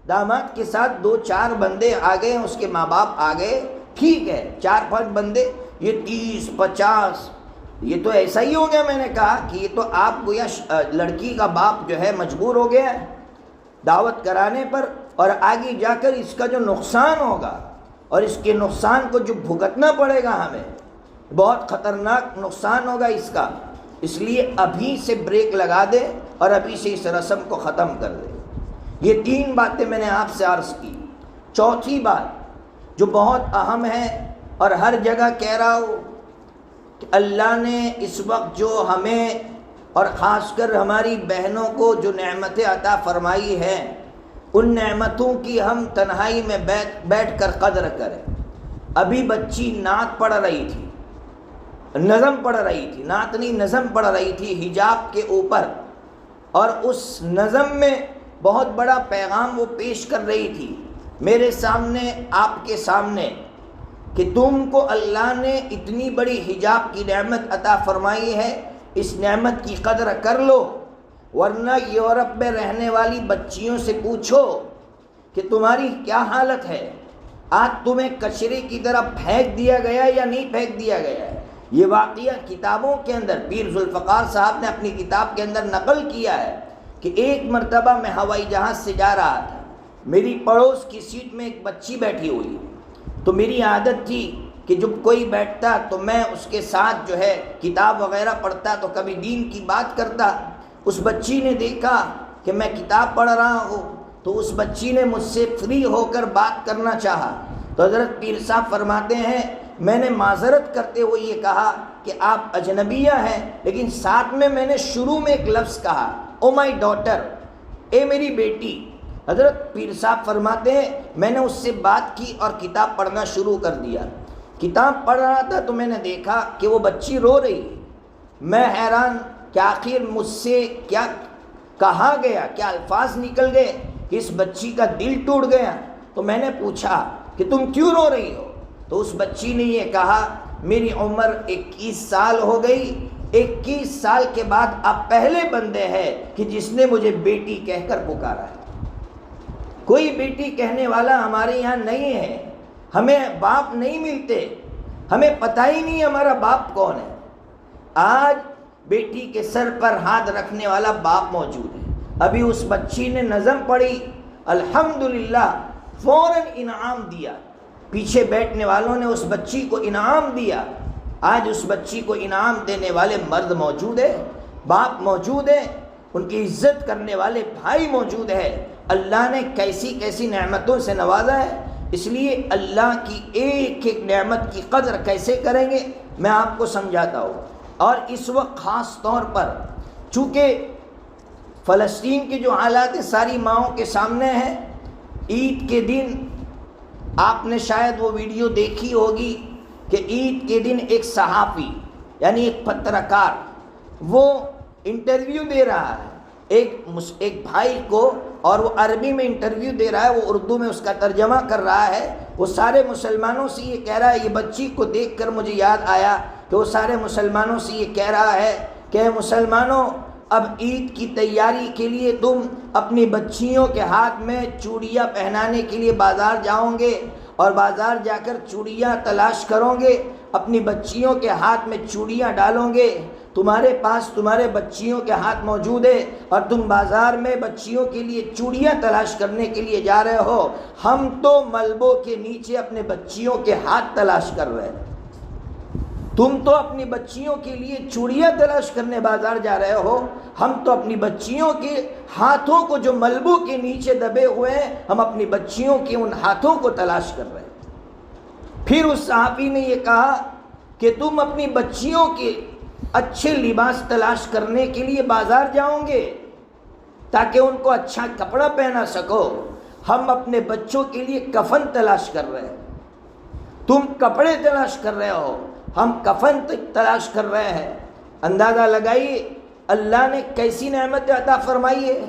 داماد کے ساتھ 2-4 بندے آ گئے، اس کے ماں باپ آ گئے، ٹھیک ہے، 4-5 بندے، یہ 30-50، یہ تو ایسا ہی ہو گیا۔ میں نے کہا کہ یہ تو آپ کو یا لڑکی کا باپ جو ہے مجبور ہو گیا ہے دعوت کرانے پر، اور آگے جا کر اس کا جو نقصان ہوگا اور اس کے نقصان کو جو بھگتنا پڑے گا ہمیں، بہت خطرناک نقصان ہوگا اس کا، اس لیے ابھی سے بریک لگا دے اور ابھی سے اس رسم کو ختم کر دے۔ یہ 3 باتیں میں نے آپ سے عرض کی۔ چوتھی بات جو بہت اہم ہے اور ہر جگہ کہہ رہا ہوں کہ اللہ نے اس وقت جو ہمیں اور خاص کر ہماری بہنوں کو جو نعمتیں عطا فرمائی ہیں، ان نعمتوں کی ہم تنہائی میں بیٹھ کر قدر کریں۔ ابھی بچی نعت پڑھ رہی تھی، نظم پڑھ رہی تھی، نعت نہیں نظم پڑھ رہی تھی حجاب کے اوپر، اور اس نظم میں بہت بڑا پیغام وہ پیش کر رہی تھی میرے سامنے، آپ کے سامنے، کہ تم کو اللہ نے اتنی بڑی حجاب کی نعمت عطا فرمائی ہے، اس نعمت کی قدر کر لو، ورنہ یورپ میں رہنے والی بچیوں سے پوچھو کہ تمہاری کیا حالت ہے، آج تمہیں کچرے کی طرح پھینک دیا گیا یا نہیں پھینک دیا گیا ہے۔ یہ واقعہ کتابوں کے اندر پیر ذوالفقار صاحب نے اپنی کتاب کے اندر نقل کیا ہے کہ ایک مرتبہ میں ہوائی جہاز سے جا رہا تھا، میری پڑوس کی سیٹ میں ایک بچی بیٹھی ہوئی، تو میری عادت تھی کہ جب کوئی بیٹھتا تو میں اس کے ساتھ جو ہے کتاب وغیرہ پڑھتا، تو کبھی دین کی بات کرتا۔ اس بچی نے دیکھا کہ میں کتاب پڑھ رہا ہوں تو اس بچی نے مجھ سے فری ہو کر بات کرنا چاہا، تو حضرت پیر صاحب فرماتے ہیں میں نے معذرت کرتے ہوئے یہ کہا کہ آپ اجنبیہ ہیں، لیکن ساتھ میں نے شروع میں ایک لفظ کہا، او مائی ڈاٹر، اے میری بیٹی۔ حضرت پیر صاحب فرماتے ہیں میں نے اس سے بات کی اور کتاب پڑھنا شروع کر دیا۔ کتاب پڑھ رہا تھا تو میں نے دیکھا کہ وہ بچی رو رہی ہے۔ میں حیران کہ آخر مجھ سے کیا کہا گیا، کیا الفاظ نکل گئے کہ اس بچی کا دل ٹوٹ گیا۔ تو میں نے پوچھا کہ تم کیوں رو رہی ہو؟ تو اس بچی نے یہ کہا میری عمر 21 سال ہو گئی، 21 سال کے بعد آپ پہلے بندے ہیں کہ جس نے مجھے بیٹی کہہ کر پکارا ہے۔ کوئی بیٹی کہنے والا ہمارے یہاں نہیں ہے، ہمیں باپ نہیں ملتے، ہمیں پتہ ہی نہیں ہمارا باپ کون ہے۔ آج بیٹی کے سر پر ہاتھ رکھنے والا باپ موجود ہے۔ ابھی اس بچی نے نظم پڑھی، الحمدللہ، فوراً انعام دیا، پیچھے بیٹھنے والوں نے اس بچی کو انعام دیا۔ آج اس بچی کو انعام دینے والے مرد موجود ہیں، باپ موجود ہیں، ان کی عزت کرنے والے بھائی موجود ہیں۔ اللہ نے کیسی کیسی نعمتوں سے نوازا ہے، اس لیے اللہ کی ایک ایک نعمت کی قدر کیسے کریں گے میں آپ کو سمجھاتا ہوں۔ اور اس وقت خاص طور پر چونکہ فلسطین کے جو حالات ساری ماؤں کے سامنے ہیں، عید کے دن آپ نے شاید وہ ویڈیو دیکھی ہوگی کہ عید کے دن ایک صحافی یعنی ایک پترکار وہ انٹرویو دے رہا ہے ایک بھائی کو، اور وہ عربی میں انٹرویو دے رہا ہے، وہ اردو میں اس کا ترجمہ کر رہا ہے۔ وہ سارے مسلمانوں سے یہ کہہ رہا ہے، یہ بچی کو دیکھ کر مجھے یاد آیا کہ وہ سارے مسلمانوں سے یہ کہہ رہا ہے کہ مسلمانوں اب عید کی تیاری کے لیے تم اپنی بچیوں کے ہاتھ میں چوڑیاں پہنانے کے لیے بازار جاؤ گے، اور بازار جا کر چوڑیاں تلاش کرو گے، اپنی بچیوں کے ہاتھ میں چوڑیاں ڈالو گے۔ تمہارے پاس تمہارے بچیوں کے ہاتھ موجود ہے اور تم بازار میں بچیوں کے لیے چوڑیاں تلاش کرنے کے لیے جا رہے ہو۔ ہم تو ملبوں کے نیچے اپنے بچیوں کے ہاتھ تلاش کر رہے ہیں، تم تو اپنی بچیوں کے لیے چوڑیاں تلاش کرنے بازار جا رہے ہو، ہم تو اپنی بچیوں کے ہاتھوں کو جو ملبوں کے نیچے دبے ہوئے ہیں، ہم اپنی بچیوں کے ان ہاتھوں کو تلاش کر رہے ہیں۔ پھر اس صحافی نے یہ کہا کہ تم اپنی بچیوں کے اچھے لباس تلاش کرنے کے لیے بازار جاؤ گے تاکہ ان کو اچھا کپڑا پہنا سکو، ہم اپنے بچوں کے لیے کفن تلاش کر رہے ہیں۔ تم کپڑے تلاش کر رہے ہو، ہم کفن تلاش کر رہے ہیں۔ اندازہ لگائیے اللہ نے کیسی نعمت عطا فرمائی ہے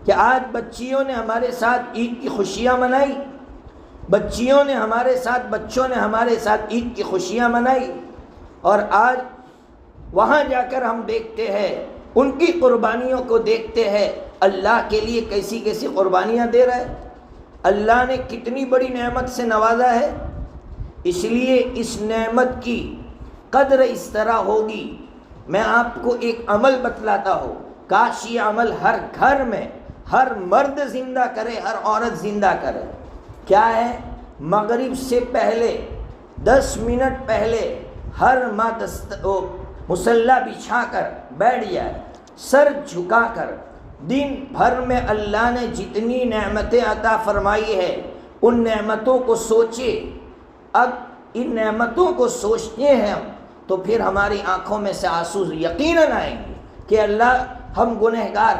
کہ آج بچیوں نے ہمارے ساتھ عید کی خوشیاں منائی، بچیوں نے ہمارے ساتھ، بچوں نے ہمارے ساتھ عید کی خوشیاں منائی، اور آج وہاں جا کر ہم دیکھتے ہیں، ان کی قربانیوں کو دیکھتے ہیں، اللہ کے لیے کیسی کیسی قربانیاں دے رہے ہیں۔ اللہ نے کتنی بڑی نعمت سے نوازا ہے، اس لیے اس نعمت کی قدر اس طرح ہوگی۔ میں آپ کو ایک عمل بتلاتا ہوں، کاش یہ عمل ہر گھر میں ہر مرد زندہ کرے، ہر عورت زندہ کرے۔ کیا ہے؟ مغرب سے پہلے 10 منٹ پہلے ہر ماں مصلی بچھا کر بیٹھ جائے، سر جھکا کر، دن بھر میں اللہ نے جتنی نعمتیں عطا فرمائی ہے ان نعمتوں کو سوچے۔ اب ان نعمتوں کو سوچتے ہیں تو پھر ہماری آنکھوں میں سے آنسو یقیناً آئیں گے کہ اللہ ہم گنہگار،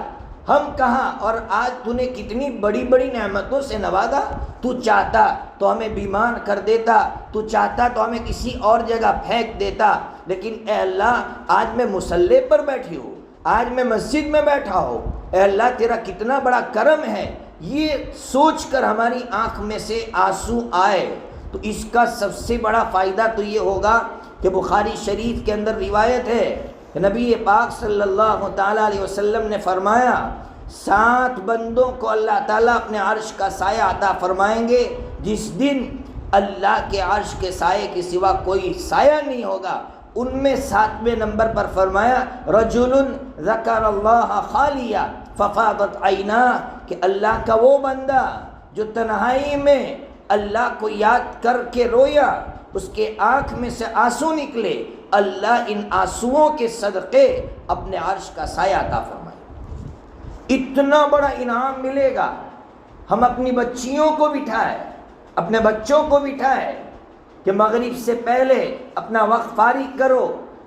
ہم کہاں، اور آج تو نے کتنی بڑی بڑی نعمتوں سے نوازا۔ تو چاہتا تو ہمیں بیمار کر دیتا، تو چاہتا تو ہمیں کسی اور جگہ پھینک دیتا، لیکن اے اللہ آج میں مصلی پر بیٹھی ہوں، آج میں مسجد میں بیٹھا ہوں، اے اللہ تیرا کتنا بڑا کرم ہے۔ یہ سوچ کر ہماری آنکھ میں سے آنسو آئے تو اس کا سب سے بڑا فائدہ تو یہ ہوگا کہ بخاری شریف کے اندر روایت ہے کہ نبی پاک صلی اللہ تعالیٰ علیہ وسلم نے فرمایا 7 بندوں کو اللہ تعالیٰ اپنے عرش کا سایہ عطا فرمائیں گے، جس دن اللہ کے عرش کے سائے کے سوا کوئی سایہ نہیں ہوگا۔ ان میں 7ویں نمبر پر فرمایا رجل ذکر اللہ خالیہ ففاضت عیناہ، کہ اللہ کا وہ بندہ جو تنہائی میں اللہ کو یاد کر کے رویا، اس کے آنکھ میں سے آنسو نکلے، اللہ ان آنسوؤں کے صدقے اپنے عرش کا سایہ عطا فرمائے۔ اتنا بڑا انعام ملے گا ہم اپنی بچیوں کو بٹھائیں، اپنے بچوں کو بٹھائیں کہ مغرب سے پہلے اپنا وقت فارغ کرو۔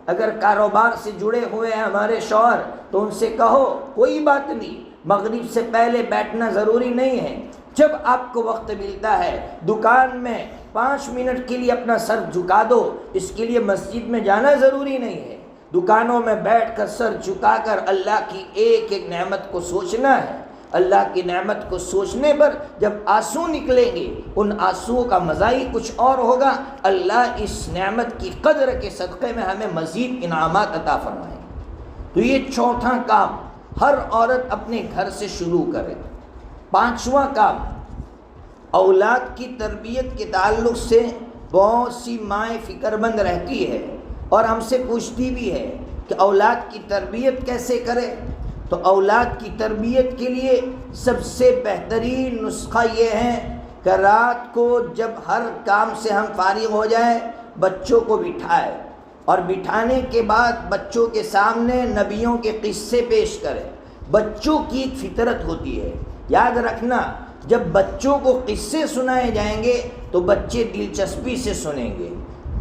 اگر کاروبار سے جڑے ہوئے ہیں ہمارے شوہر تو ان سے کہو کوئی بات نہیں، مغرب سے پہلے بیٹھنا ضروری نہیں ہے، جب آپ کو وقت ملتا ہے دکان میں 5 منٹ کے لیے اپنا سر جھکا دو، اس کے لیے مسجد میں جانا ضروری نہیں ہے۔ دکانوں میں بیٹھ کر سر جھکا کر اللہ کی ایک ایک نعمت کو سوچنا ہے۔ اللہ کی نعمت کو سوچنے پر جب آنسو نکلیں گے، ان آنسوؤں کا مزہ ہی کچھ اور ہوگا۔ اللہ اس نعمت کی قدر کے صدقے میں ہمیں مزید انعامات عطا فرمائے۔ تو یہ چوتھا کام ہر عورت اپنے گھر سے شروع کرے۔ پانچواں کام، اولاد کی تربیت کے تعلق سے بہت سی مائیں فکر مند رہتی ہے اور ہم سے پوچھتی بھی ہے کہ اولاد کی تربیت کیسے کرے۔ تو اولاد کی تربیت کے لیے سب سے بہترین نسخہ یہ ہے کہ رات کو جب ہر کام سے ہم فارغ ہو جائیں بچوں کو بٹھائے، اور بٹھانے کے بعد بچوں کے سامنے نبیوں کے قصے پیش کرے۔ بچوں کی ایک فطرت ہوتی ہے، یاد رکھنا، جب بچوں کو قصے سنائے جائیں گے تو بچے دلچسپی سے سنیں گے،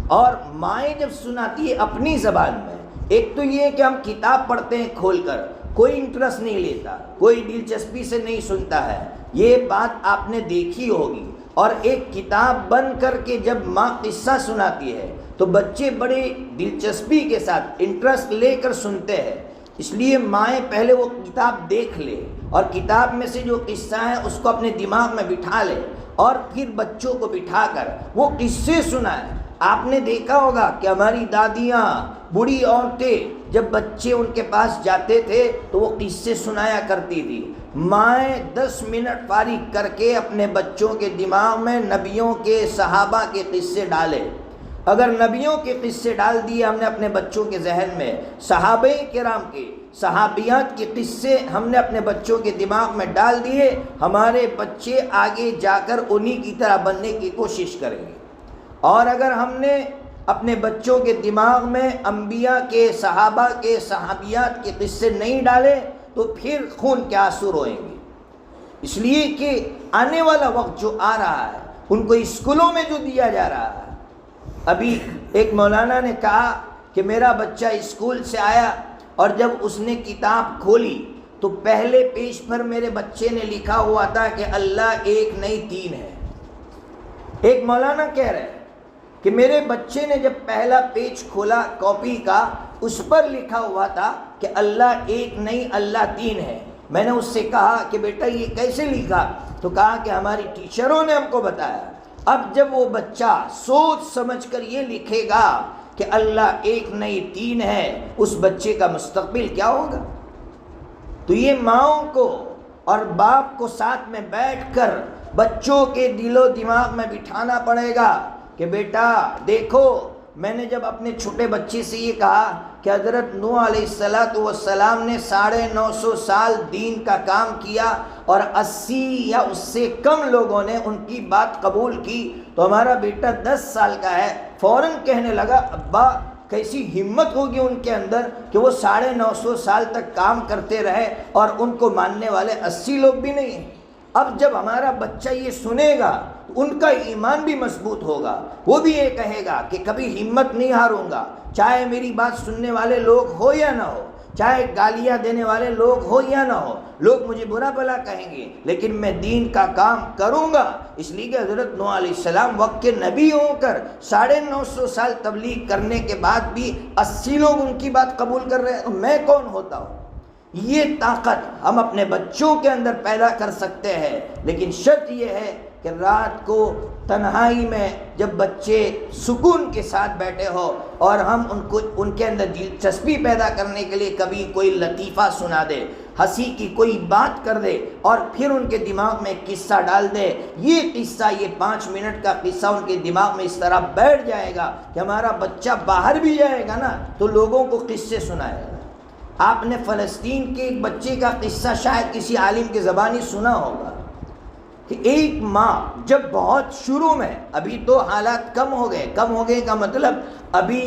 اور مائیں جب سناتی ہے اپنی زبان میں، ایک تو یہ کہ ہم کتاب پڑھتے ہیں کھول کر، کوئی انٹرسٹ نہیں لیتا، کوئی دلچسپی سے نہیں سنتا ہے، یہ بات آپ نے دیکھی ہوگی۔ اور ایک کتاب بند کر کے جب ماں قصہ سناتی ہے تو بچے بڑے دلچسپی کے ساتھ انٹرسٹ لے کر سنتے ہیں۔ اس لیے مائیں پہلے وہ کتاب دیکھ لے اور کتاب میں سے جو قصہ ہے اس کو اپنے دماغ میں بٹھا لے، اور پھر بچوں کو بٹھا کر وہ قصے سنائیں۔ آپ نے دیکھا ہوگا کہ ہماری دادیاں، بوڑھی عورتیں جب بچے ان کے پاس جاتے تھے تو وہ قصے سنایا کرتی تھی۔ مائیں 10 منٹ فارغ کر کے اپنے بچوں کے دماغ میں نبیوں کے، صحابہ کے قصے ڈالے۔ اگر نبیوں کے قصے ڈال دیے ہم نے اپنے بچوں کے ذہن میں، صحابہ کرام کے، صحابیات کے قصے ہم نے اپنے بچوں کے دماغ میں ڈال دیے، ہمارے بچے آگے جا کر انہی کی طرح بننے کی کوشش کریں گے۔ اور اگر ہم نے اپنے بچوں کے دماغ میں انبیاء کے، صحابہ کے، صحابیات کے قصے نہیں ڈالے تو پھر خون کے آنسو روئیں گے۔ اس لیے کہ آنے والا وقت جو آ رہا ہے ان کو اسکولوں میں جو دیا جا رہا ہے، ابھی ایک مولانا نے کہا کہ میرا بچہ اسکول سے آیا اور جب اس نے کتاب کھولی تو پہلے پیج پر میرے بچے نے لکھا ہوا تھا کہ اللہ ایک نہیں تین ہے۔ ایک مولانا کہہ رہے ہیں کہ میرے بچے نے جب پہلا پیج کھولا کاپی کا، اس پر لکھا ہوا تھا کہ اللہ ایک نہیں اللہ تین ہے۔ میں نے اس سے کہا کہ بیٹا یہ کیسے لکھا؟ تو کہا کہ ہماری ٹیچروں نے ہم کو بتایا۔ اب جب وہ بچہ سوچ سمجھ کر یہ لکھے گا کہ اللہ ایک نہیں تین ہے، اس بچے کا مستقبل کیا ہوگا؟ تو یہ ماؤں کو اور باپ کو ساتھ میں بیٹھ کر بچوں کے دل و دماغ میں بٹھانا پڑے گا کہ بیٹا دیکھو، میں نے جب اپنے چھوٹے بچے سے یہ کہا کہ حضرت نوح علیہ السلام نے 950 سال دین کا کام کیا اور 80 یا اس سے کم لوگوں نے ان کی بات قبول کی، تو ہمارا بیٹا 10 سال کا ہے، فوراً کہنے لگا ابا کیسی ہمت ہوگی ان کے اندر کہ وہ 950 سال تک کام کرتے رہے اور ان کو ماننے والے 80 لوگ بھی نہیں ہیں۔ اب جب ہمارا بچہ یہ سنے گا تو ان کا ایمان بھی مضبوط ہوگا، وہ بھی یہ کہے گا کہ کبھی ہمت نہیں ہاروں گا، چاہے میری بات سننے والے لوگ ہو یا نہ ہو، چاہے گالیاں دینے والے لوگ ہو یا نہ ہو، لوگ مجھے برا بھلا کہیں گے لیکن میں دین کا کام کروں گا۔ اس لیے کہ حضرت نوح علیہ السلام وقت کے نبی ہو کر 950 سال تبلیغ کرنے کے بعد بھی 80 لوگ ان کی بات قبول کر رہے ہیں، تو میں کون ہوتا ہوں؟ یہ طاقت ہم اپنے بچوں کے اندر پیدا کر سکتے ہیں، لیکن شرط یہ ہے کہ رات کو تنہائی میں جب بچے سکون کے ساتھ بیٹھے ہو اور ہم ان کے اندر دلچسپی پیدا کرنے کے لیے کبھی کوئی لطیفہ سنا دے، ہنسی کی کوئی بات کر دے اور پھر ان کے دماغ میں ایک قصہ ڈال دے، یہ قصہ، یہ 5 منٹ کا قصہ ان کے دماغ میں اس طرح بیٹھ جائے گا کہ ہمارا بچہ باہر بھی جائے گا نا تو لوگوں کو قصے سنائے گا۔ آپ نے فلسطین کے ایک بچے کا قصہ شاید کسی عالم کی زبانی سنا ہوگا کہ ایک ماں جب بہت شروع میں، ابھی تو حالات کم ہو گئے کا مطلب ابھی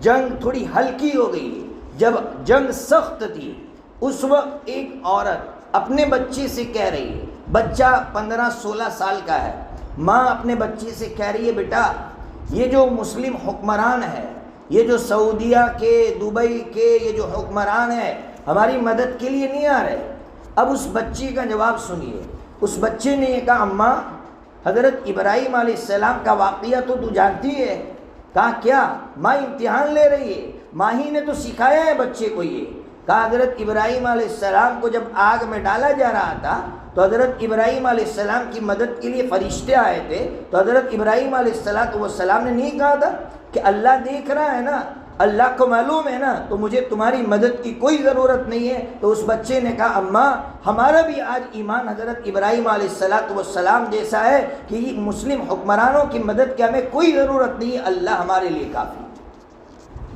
جنگ تھوڑی ہلکی ہو گئی ہے، جب جنگ سخت تھی اس وقت ایک عورت اپنے بچے سے کہہ رہی ہے بچہ 15-16 سال کا ہے، ماں اپنے بچے سے کہہ رہی ہے بیٹا یہ جو مسلم حکمران ہے، یہ جو سعودیہ کے، دبئی کے یہ جو حکمران ہے ہماری مدد کے لیے نہیں آ رہے۔ اب اس بچے کا جواب سنیے، اس بچے نے یہ کہا اماں حضرت ابراہیم علیہ السلام کا واقعہ تو جانتی ہے۔ کہا کیا؟ ماں امتحان لے رہی ہے، ماں ہی نے تو سکھایا ہے بچے کو یہ۔ کہا حضرت ابراہیم علیہ السلام کو جب آگ میں ڈالا جا رہا تھا تو حضرت ابراہیم علیہ السلام کی مدد کے لیے فرشتے آئے تھے، تو حضرت ابراہیم علیہ السلام نے نہیں کہا تھا کہ اللہ دیکھ رہا ہے نا، اللہ کو معلوم ہے نا، تو مجھے تمہاری مدد کی کوئی ضرورت نہیں ہے۔ تو اس بچے نے کہا اماں ہمارا بھی آج ایمان حضرت ابراہیم علیہ السلام جیسا ہے کہ یہ مسلم حکمرانوں کی مدد کی ہمیں کوئی ضرورت نہیں ہے، اللہ ہمارے لیے کافی ہے۔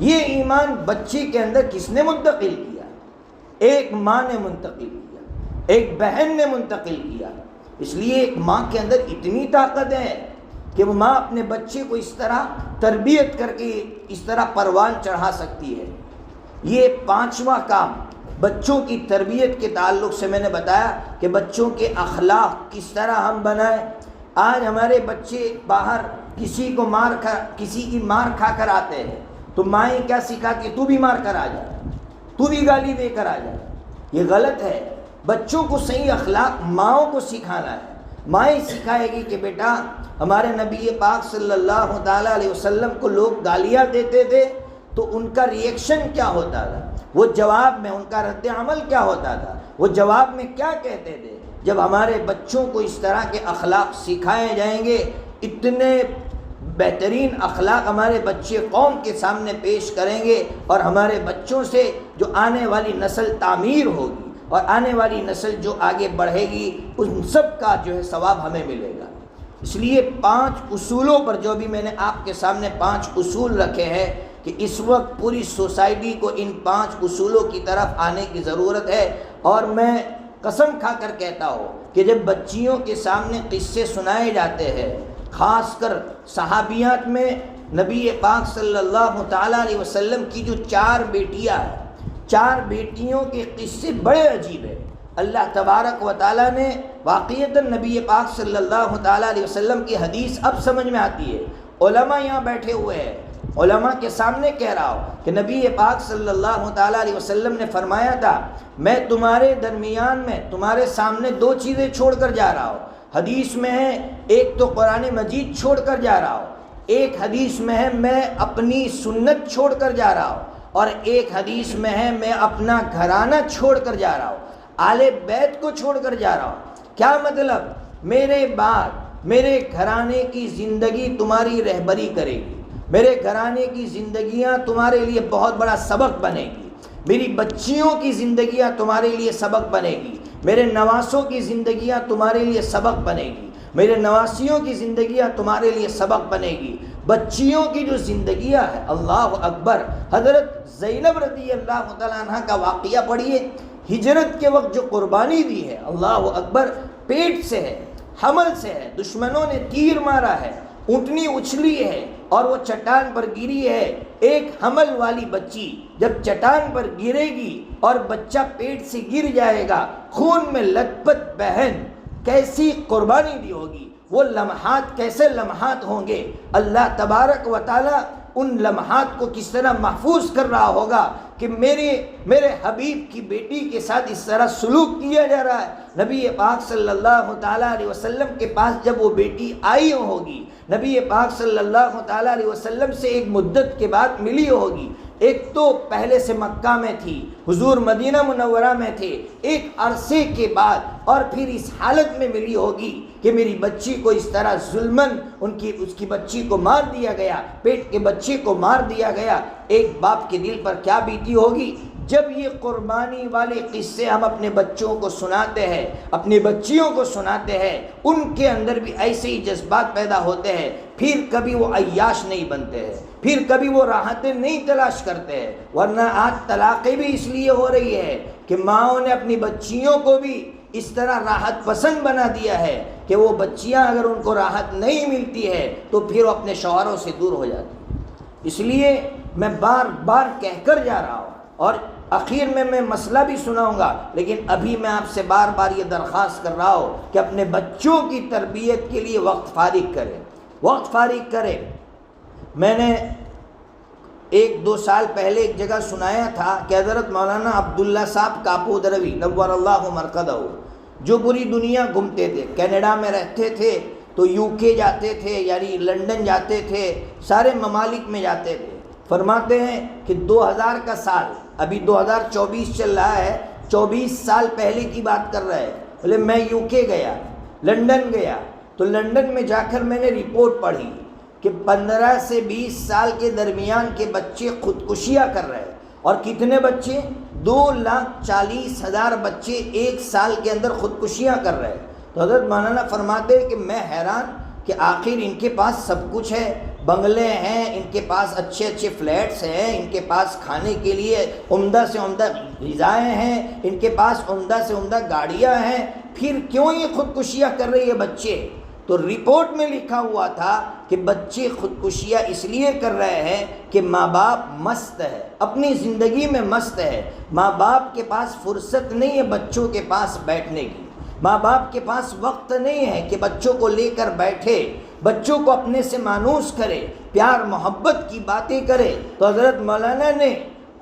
یہ ایمان بچے کے اندر کس نے منتقل کیا؟ ایک ماں نے منتقل کیا، ایک بہن نے منتقل کیا۔ اس لیے ایک ماں کے اندر اتنی طاقت ہے کہ وہ ماں اپنے بچے کو اس طرح تربیت کر کے اس طرح پروان چڑھا سکتی ہے۔ یہ 5واں کام بچوں کی تربیت کے تعلق سے میں نے بتایا کہ بچوں کے اخلاق کس طرح ہم بنائیں۔ آج ہمارے بچے باہر کسی کی مار کھا کر آتے ہیں تو مائیں کیا سکھاتی ہے؟ تو بھی مار کر آ جا، تو بھی گالی دے کر آ جا۔ یہ غلط ہے۔ بچوں کو صحیح اخلاق ماؤں کو سکھانا ہے۔ مائیں سکھائے گی کہ بیٹا ہمارے نبی پاک صلی اللہ تعالیٰ علیہ وسلم کو لوگ گالیاں دیتے تھے تو ان کا ریئیکشن کیا ہوتا تھا، وہ جواب میں ان کا رد عمل کیا ہوتا تھا، وہ جواب میں کیا کہتے تھے۔ جب ہمارے بچوں کو اس طرح کے اخلاق سکھائے جائیں گے، اتنے بہترین اخلاق ہمارے بچے قوم کے سامنے پیش کریں گے، اور ہمارے بچوں سے جو آنے والی نسل تعمیر ہوگی اور آنے والی نسل جو آگے بڑھے گی، ان سب کا جو ہے ثواب ہمیں ملے گا۔ اس لیے 5 اصولوں پر جو بھی میں نے آپ کے سامنے 5 اصول رکھے ہیں کہ اس وقت پوری سوسائٹی کو ان 5 اصولوں کی طرف آنے کی ضرورت ہے۔ اور میں قسم کھا کر کہتا ہوں کہ جب بچیوں کے سامنے قصے سنائے جاتے ہیں، خاص کر صحابیات میں نبی پاک صلی اللہ تعالیٰ علیہ وسلم کی جو 4 بیٹیاں ہیں، 4 بیٹیوں کے قصے بڑے عجیب ہیں۔ اللہ تبارک و تعالیٰ نے واقعتاً نبی پاک صلی اللہ تعالیٰ علیہ وسلم کی حدیث اب سمجھ میں آتی ہے۔ علماء یہاں بیٹھے ہوئے ہیں، علماء کے سامنے کہہ رہا ہوں کہ نبی پاک صلی اللہ تعالیٰ علیہ وسلم نے فرمایا تھا میں تمہارے درمیان میں تمہارے سامنے 2 چیزیں چھوڑ کر جا رہا ہوں۔ حدیث میں ہے ایک تو قرآن مجید چھوڑ کر جا رہا ہوں، ایک حدیث میں ہے میں اپنی سنت چھوڑ کر جا رہا ہوں، اور ایک حدیث میں ہے میں اپنا گھرانہ چھوڑ کر جا رہا ہوں، آل بیت کو چھوڑ کر جا رہا ہوں۔ کیا مطلب؟ میرے بعد میرے گھرانے کی زندگی تمہاری رہبری کرے گی، میرے گھرانے کی زندگیاں تمہارے لیے بہت بڑا سبق بنے گی، میری بچیوں کی زندگیاں تمہارے لیے سبق بنے گی، میرے نواسوں کی زندگیاں تمہارے لیے سبق بنے گی، میرے نواسیوں کی زندگیاں تمہارے لیے سبق بنے گی۔ بچیوں کی جو زندگیاں ہے، اللہ اکبر، حضرت زینب رضی اللہ تعالیٰ عنہ کا واقعہ پڑھیے، ہجرت کے وقت جو قربانی دی ہے، اللہ اکبر، پیٹ سے ہے، حمل سے ہے، دشمنوں نے تیر مارا ہے، اونٹنی اچھلی ہے اور وہ چٹان پر گری ہے۔ ایک حمل والی بچی جب چٹان پر گرے گی اور بچہ پیٹ سے گر جائے گا، خون میں لت پت بہن کیسی قربانی دی ہوگی، وہ لمحات کیسے لمحات ہوں گے۔ اللہ تبارک و تعالی ان لمحات کو کس طرح محفوظ کر رہا ہوگا کہ میرے حبیب کی بیٹی کے ساتھ اس طرح سلوک کیا جا رہا ہے۔ نبی پاک صلی اللہ تعالیٰ علیہ وسلم کے پاس جب وہ بیٹی آئی ہوگی، نبی پاک صلی اللہ تعالیٰ علیہ وسلم سے ایک مدت کے بعد ملی ہوگی، ایک تو پہلے سے مکہ میں تھی، حضور مدینہ منورہ میں تھے، ایک عرصے کے بعد اور پھر اس حالت میں ملی ہوگی کہ میری بچی کو اس طرح ظلماً اس کی بچی کو مار دیا گیا، پیٹ کے بچے کو مار دیا گیا۔ ایک باپ کے دل پر کیا بیتی ہوگی؟ جب یہ قربانی والے قصے ہم اپنے بچوں کو سناتے ہیں، اپنی بچیوں کو سناتے ہیں، ان کے اندر بھی ایسے ہی جذبات پیدا ہوتے ہیں، پھر کبھی وہ عیاش نہیں بنتے ہیں، پھر کبھی وہ راحتیں نہیں تلاش کرتے ہیں۔ ورنہ آج طلاقیں بھی اس لیے ہو رہی ہے کہ ماؤں نے اپنی بچیوں کو بھی اس طرح راحت پسند بنا دیا ہے کہ وہ بچیاں اگر ان کو راحت نہیں ملتی ہے تو پھر وہ اپنے شوہروں سے دور ہو جاتی ہیں۔ اس لیے میں بار بار کہہ کر جا رہا ہوں اور آخر میں مسئلہ بھی سناؤں گا، لیکن ابھی میں آپ سے بار بار یہ درخواست کر رہا ہوں کہ اپنے بچوں کی تربیت کے لیے وقت فارغ کریں، وقت فارغ کریں۔ میں نے 1-2 سال پہلے ایک جگہ سنایا تھا کہ حضرت مولانا عبداللہ صاحب کاپودروی نور اللہ مرقدہ، جو پوری دنیا گھومتے تھے، کینیڈا میں رہتے تھے تو UK جاتے تھے، یعنی لنڈن جاتے تھے، سارے ممالک میں جاتے تھے، فرماتے ہیں کہ 2000 کا سال، ابھی 2024 چل رہا ہے، 24 سال پہلے کی بات کر رہے ہیں، بولے میں UK گیا، لنڈن گیا، تو لنڈن میں جا کر میں نے رپورٹ پڑھی کہ 15 سے 20 سال کے درمیان کے بچے خودکشیاں کر رہے ہیں، اور کتنے بچے؟ 2,40,000 بچے 1 سال کے اندر خودکشیاں کر رہے ہیں۔ تو حضرت مولانا فرماتے ہیں کہ میں حیران کہ آخر ان کے پاس سب کچھ ہے، بنگلے ہیں، ان کے پاس اچھے اچھے فلیٹس ہیں، ان کے پاس کھانے کے لیے عمدہ سے عمدہ غذائیں ہیں، ان کے پاس عمدہ سے عمدہ گاڑیاں ہیں، پھر کیوں یہ خودکشیاں کر رہے ہیں بچے؟ تو رپورٹ میں لکھا ہوا تھا کہ بچے خودکشیاں اس لیے کر رہے ہیں کہ ماں باپ مست ہے، اپنی زندگی میں مست ہے، ماں باپ کے پاس فرصت نہیں ہے بچوں کے پاس بیٹھنے کی، ماں باپ کے پاس وقت نہیں ہے کہ بچوں کو لے کر بیٹھے، بچوں کو اپنے سے مانوس کرے، پیار محبت کی باتیں کرے۔ تو حضرت مولانا نے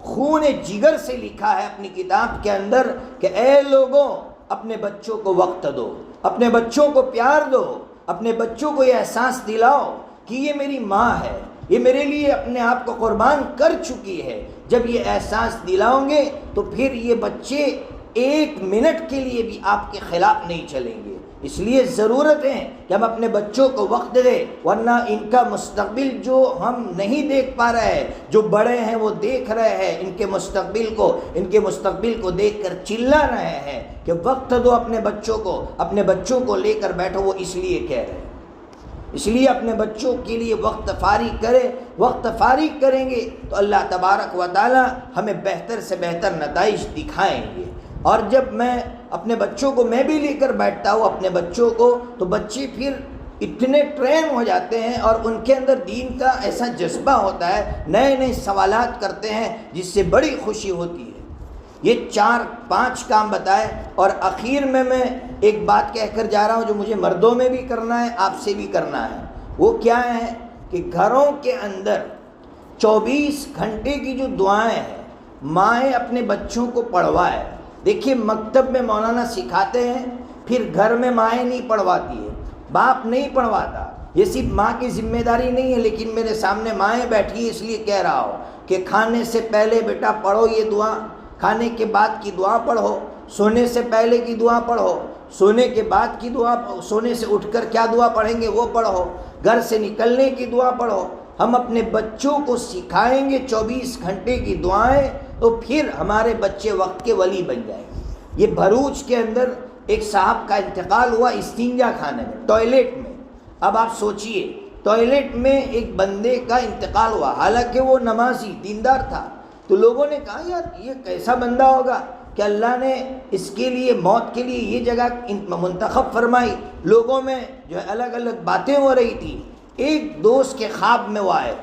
خون جگر سے لکھا ہے اپنی کتاب کے اندر کہ اے لوگوں، اپنے بچوں کو وقت دو، اپنے بچوں کو پیار دو، اپنے بچوں کو یہ احساس دلاؤ کہ یہ میری ماں ہے، یہ میرے لیے اپنے آپ کو قربان کر چکی ہے۔ جب یہ احساس دلاؤں گے تو پھر یہ بچے 1 منٹ کے لیے بھی آپ کے خلاف نہیں چلیں گے۔ اس لیے ضرورت ہے کہ ہم اپنے بچوں کو وقت دیں، ورنہ ان کا مستقبل جو ہم نہیں دیکھ پا رہے ہیں، جو بڑے ہیں وہ دیکھ رہے ہیں ان کے مستقبل کو دیکھ کر چلا رہے ہیں کہ وقت دو اپنے بچوں کو لے کر بیٹھو، وہ اس لیے کہہ رہے ہیں۔ اس لیے اپنے بچوں کے لیے وقت فارغ کریں، وقت فارغ کریں گے تو اللہ تبارک و تعالی ہمیں بہتر سے بہتر نتائج دکھائیں گے۔ اور جب میں اپنے بچوں کو میں بھی لے کر بیٹھتا ہوں اپنے بچوں کو، تو بچے پھر اتنے ٹرین ہو جاتے ہیں اور ان کے اندر دین کا ایسا جذبہ ہوتا ہے، نئے نئے سوالات کرتے ہیں جس سے بڑی خوشی ہوتی ہے۔ یہ 4-5 کام بتائے، اور اخیر میں ایک بات کہہ کر جا رہا ہوں جو مجھے مردوں میں بھی کرنا ہے، آپ سے بھی کرنا ہے۔ وہ کیا ہے کہ گھروں کے اندر 24 گھنٹے کی جو دعائیں ہیں، مائیں اپنے بچوں کو پڑھوائے۔ دیکھیے مکتب میں مولانا سکھاتے ہیں، پھر گھر میں مائیں نہیں پڑھواتی ہے، باپ نہیں پڑھواتا، یہ صرف ماں کی ذمہ داری نہیں ہے، لیکن میرے سامنے مائیں بیٹھی ہیں اس لیے کہہ رہا ہوں کہ کھانے سے پہلے بیٹا پڑھو یہ دعا، کھانے کے بعد کی دعا پڑھو، سونے سے پہلے کی دعا پڑھو، سونے کے بعد کی دعا، سونے سے اٹھ کر کیا دعا پڑھیں گے وہ پڑھو، گھر سے نکلنے کی دعا پڑھو۔ ہم اپنے بچوں کو سکھائیں گے 24 گھنٹے کی دعائیں، تو پھر ہمارے بچے وقت کے ولی بن جائیں گے۔ یہ بھروچ کے اندر ایک صاحب کا انتقال ہوا استنجا خانے میں، ٹوائلٹ میں۔ اب آپ سوچئے ٹوائلٹ میں ایک بندے کا انتقال ہوا، حالانکہ وہ نمازی دیندار تھا، تو لوگوں نے کہا یار یہ کیسا بندہ ہوگا کہ اللہ نے اس کے لیے موت کے لیے یہ جگہ منتخب فرمائی۔ لوگوں میں جو ہے الگ الگ باتیں ہو رہی تھی۔ ایک دوست کے خواب میں وہ آئے،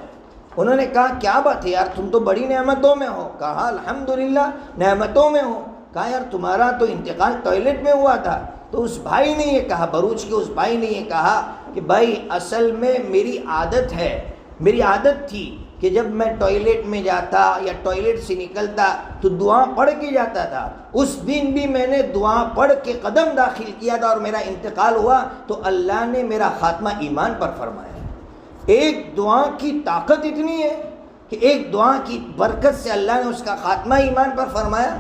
انہوں نے کہا کیا بات ہے یار، تم تو بڑی نعمتوں میں ہو۔ کہا الحمدللہ نعمتوں میں ہو۔ کہا یار تمہارا تو انتقال ٹوائلٹ میں ہوا تھا۔ تو اس بھائی نے یہ کہا، بھروچ کے اس بھائی نے یہ کہا کہ بھائی اصل میں میری عادت تھی کہ جب میں ٹوائلٹ میں جاتا یا ٹوائلٹ سے نکلتا تو دعا پڑھ کے جاتا تھا۔ اس دن بھی میں نے دعا پڑھ کے قدم داخل کیا تھا اور میرا انتقال ہوا تو اللہ نے میرا خاتمہ ایمان پر فرمایا۔ ایک دعا کی طاقت اتنی ہے کہ ایک دعا کی برکت سے اللہ نے اس کا خاتمہ ایمان پر فرمایا۔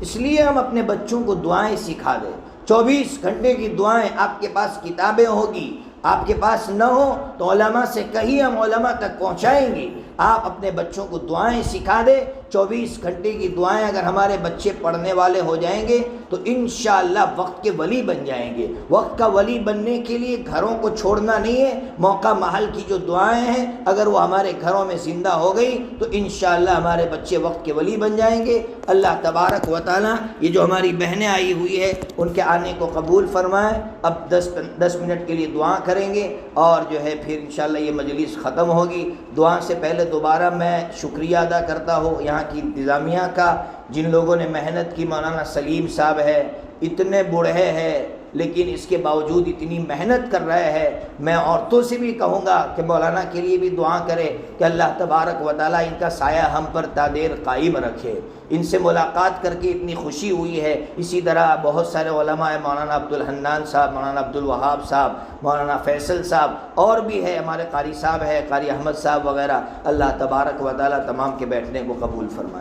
اس لیے ہم اپنے بچوں کو دعائیں سکھا دیں۔ 24 گھنٹے کی دعائیں، آپ کے پاس کتابیں ہوگی، آپ کے پاس نہ ہو تو علماء سے کہیں ہم علماء تک پہنچائیں گے۔ آپ اپنے بچوں کو دعائیں سکھا دیں۔ 24 گھنٹے کی دعائیں اگر ہمارے بچے پڑھنے والے ہو جائیں گے تو انشاءاللہ وقت کے ولی بن جائیں گے۔ وقت کا ولی بننے کے لیے گھروں کو چھوڑنا نہیں ہے۔ موقع محل کی جو دعائیں ہیں اگر وہ ہمارے گھروں میں زندہ ہو گئی تو انشاءاللہ ہمارے بچے وقت کے ولی بن جائیں گے۔ اللہ تبارک و تعالی یہ جو ہماری بہنیں آئی ہوئی ہے ان کے آنے کو قبول فرمائے۔ اب 10 منٹ کے لیے دعا کریں گے اور جو ہے پھر انشاءاللہ یہ مجلس ختم ہوگی۔ دعا سے پہلے دوبارہ میں شکریہ ادا کرتا ہوں یہاں یہاں کی انتظامیہ کا، جن لوگوں نے محنت کی، مولانا سلیم صاحب ہے، اتنے بوڑھے ہیں لیکن اس کے باوجود اتنی محنت کر رہے ہیں۔ میں عورتوں سے بھی کہوں گا کہ مولانا کے لیے بھی دعا کرے کہ اللہ تبارک و تعالیٰ ان کا سایہ ہم پر تا دیر قائم رکھے۔ ان سے ملاقات کر کے اتنی خوشی ہوئی ہے۔ اسی طرح بہت سارے علماء ہیں، مولانا عبدالحنان صاحب، مولانا عبدالوہاب صاحب، مولانا فیصل صاحب، اور بھی ہے، ہمارے قاری صاحب ہے، قاری احمد صاحب وغیرہ۔ اللہ تبارک و تعالیٰ تمام کے بیٹھنے کو قبول فرمائے۔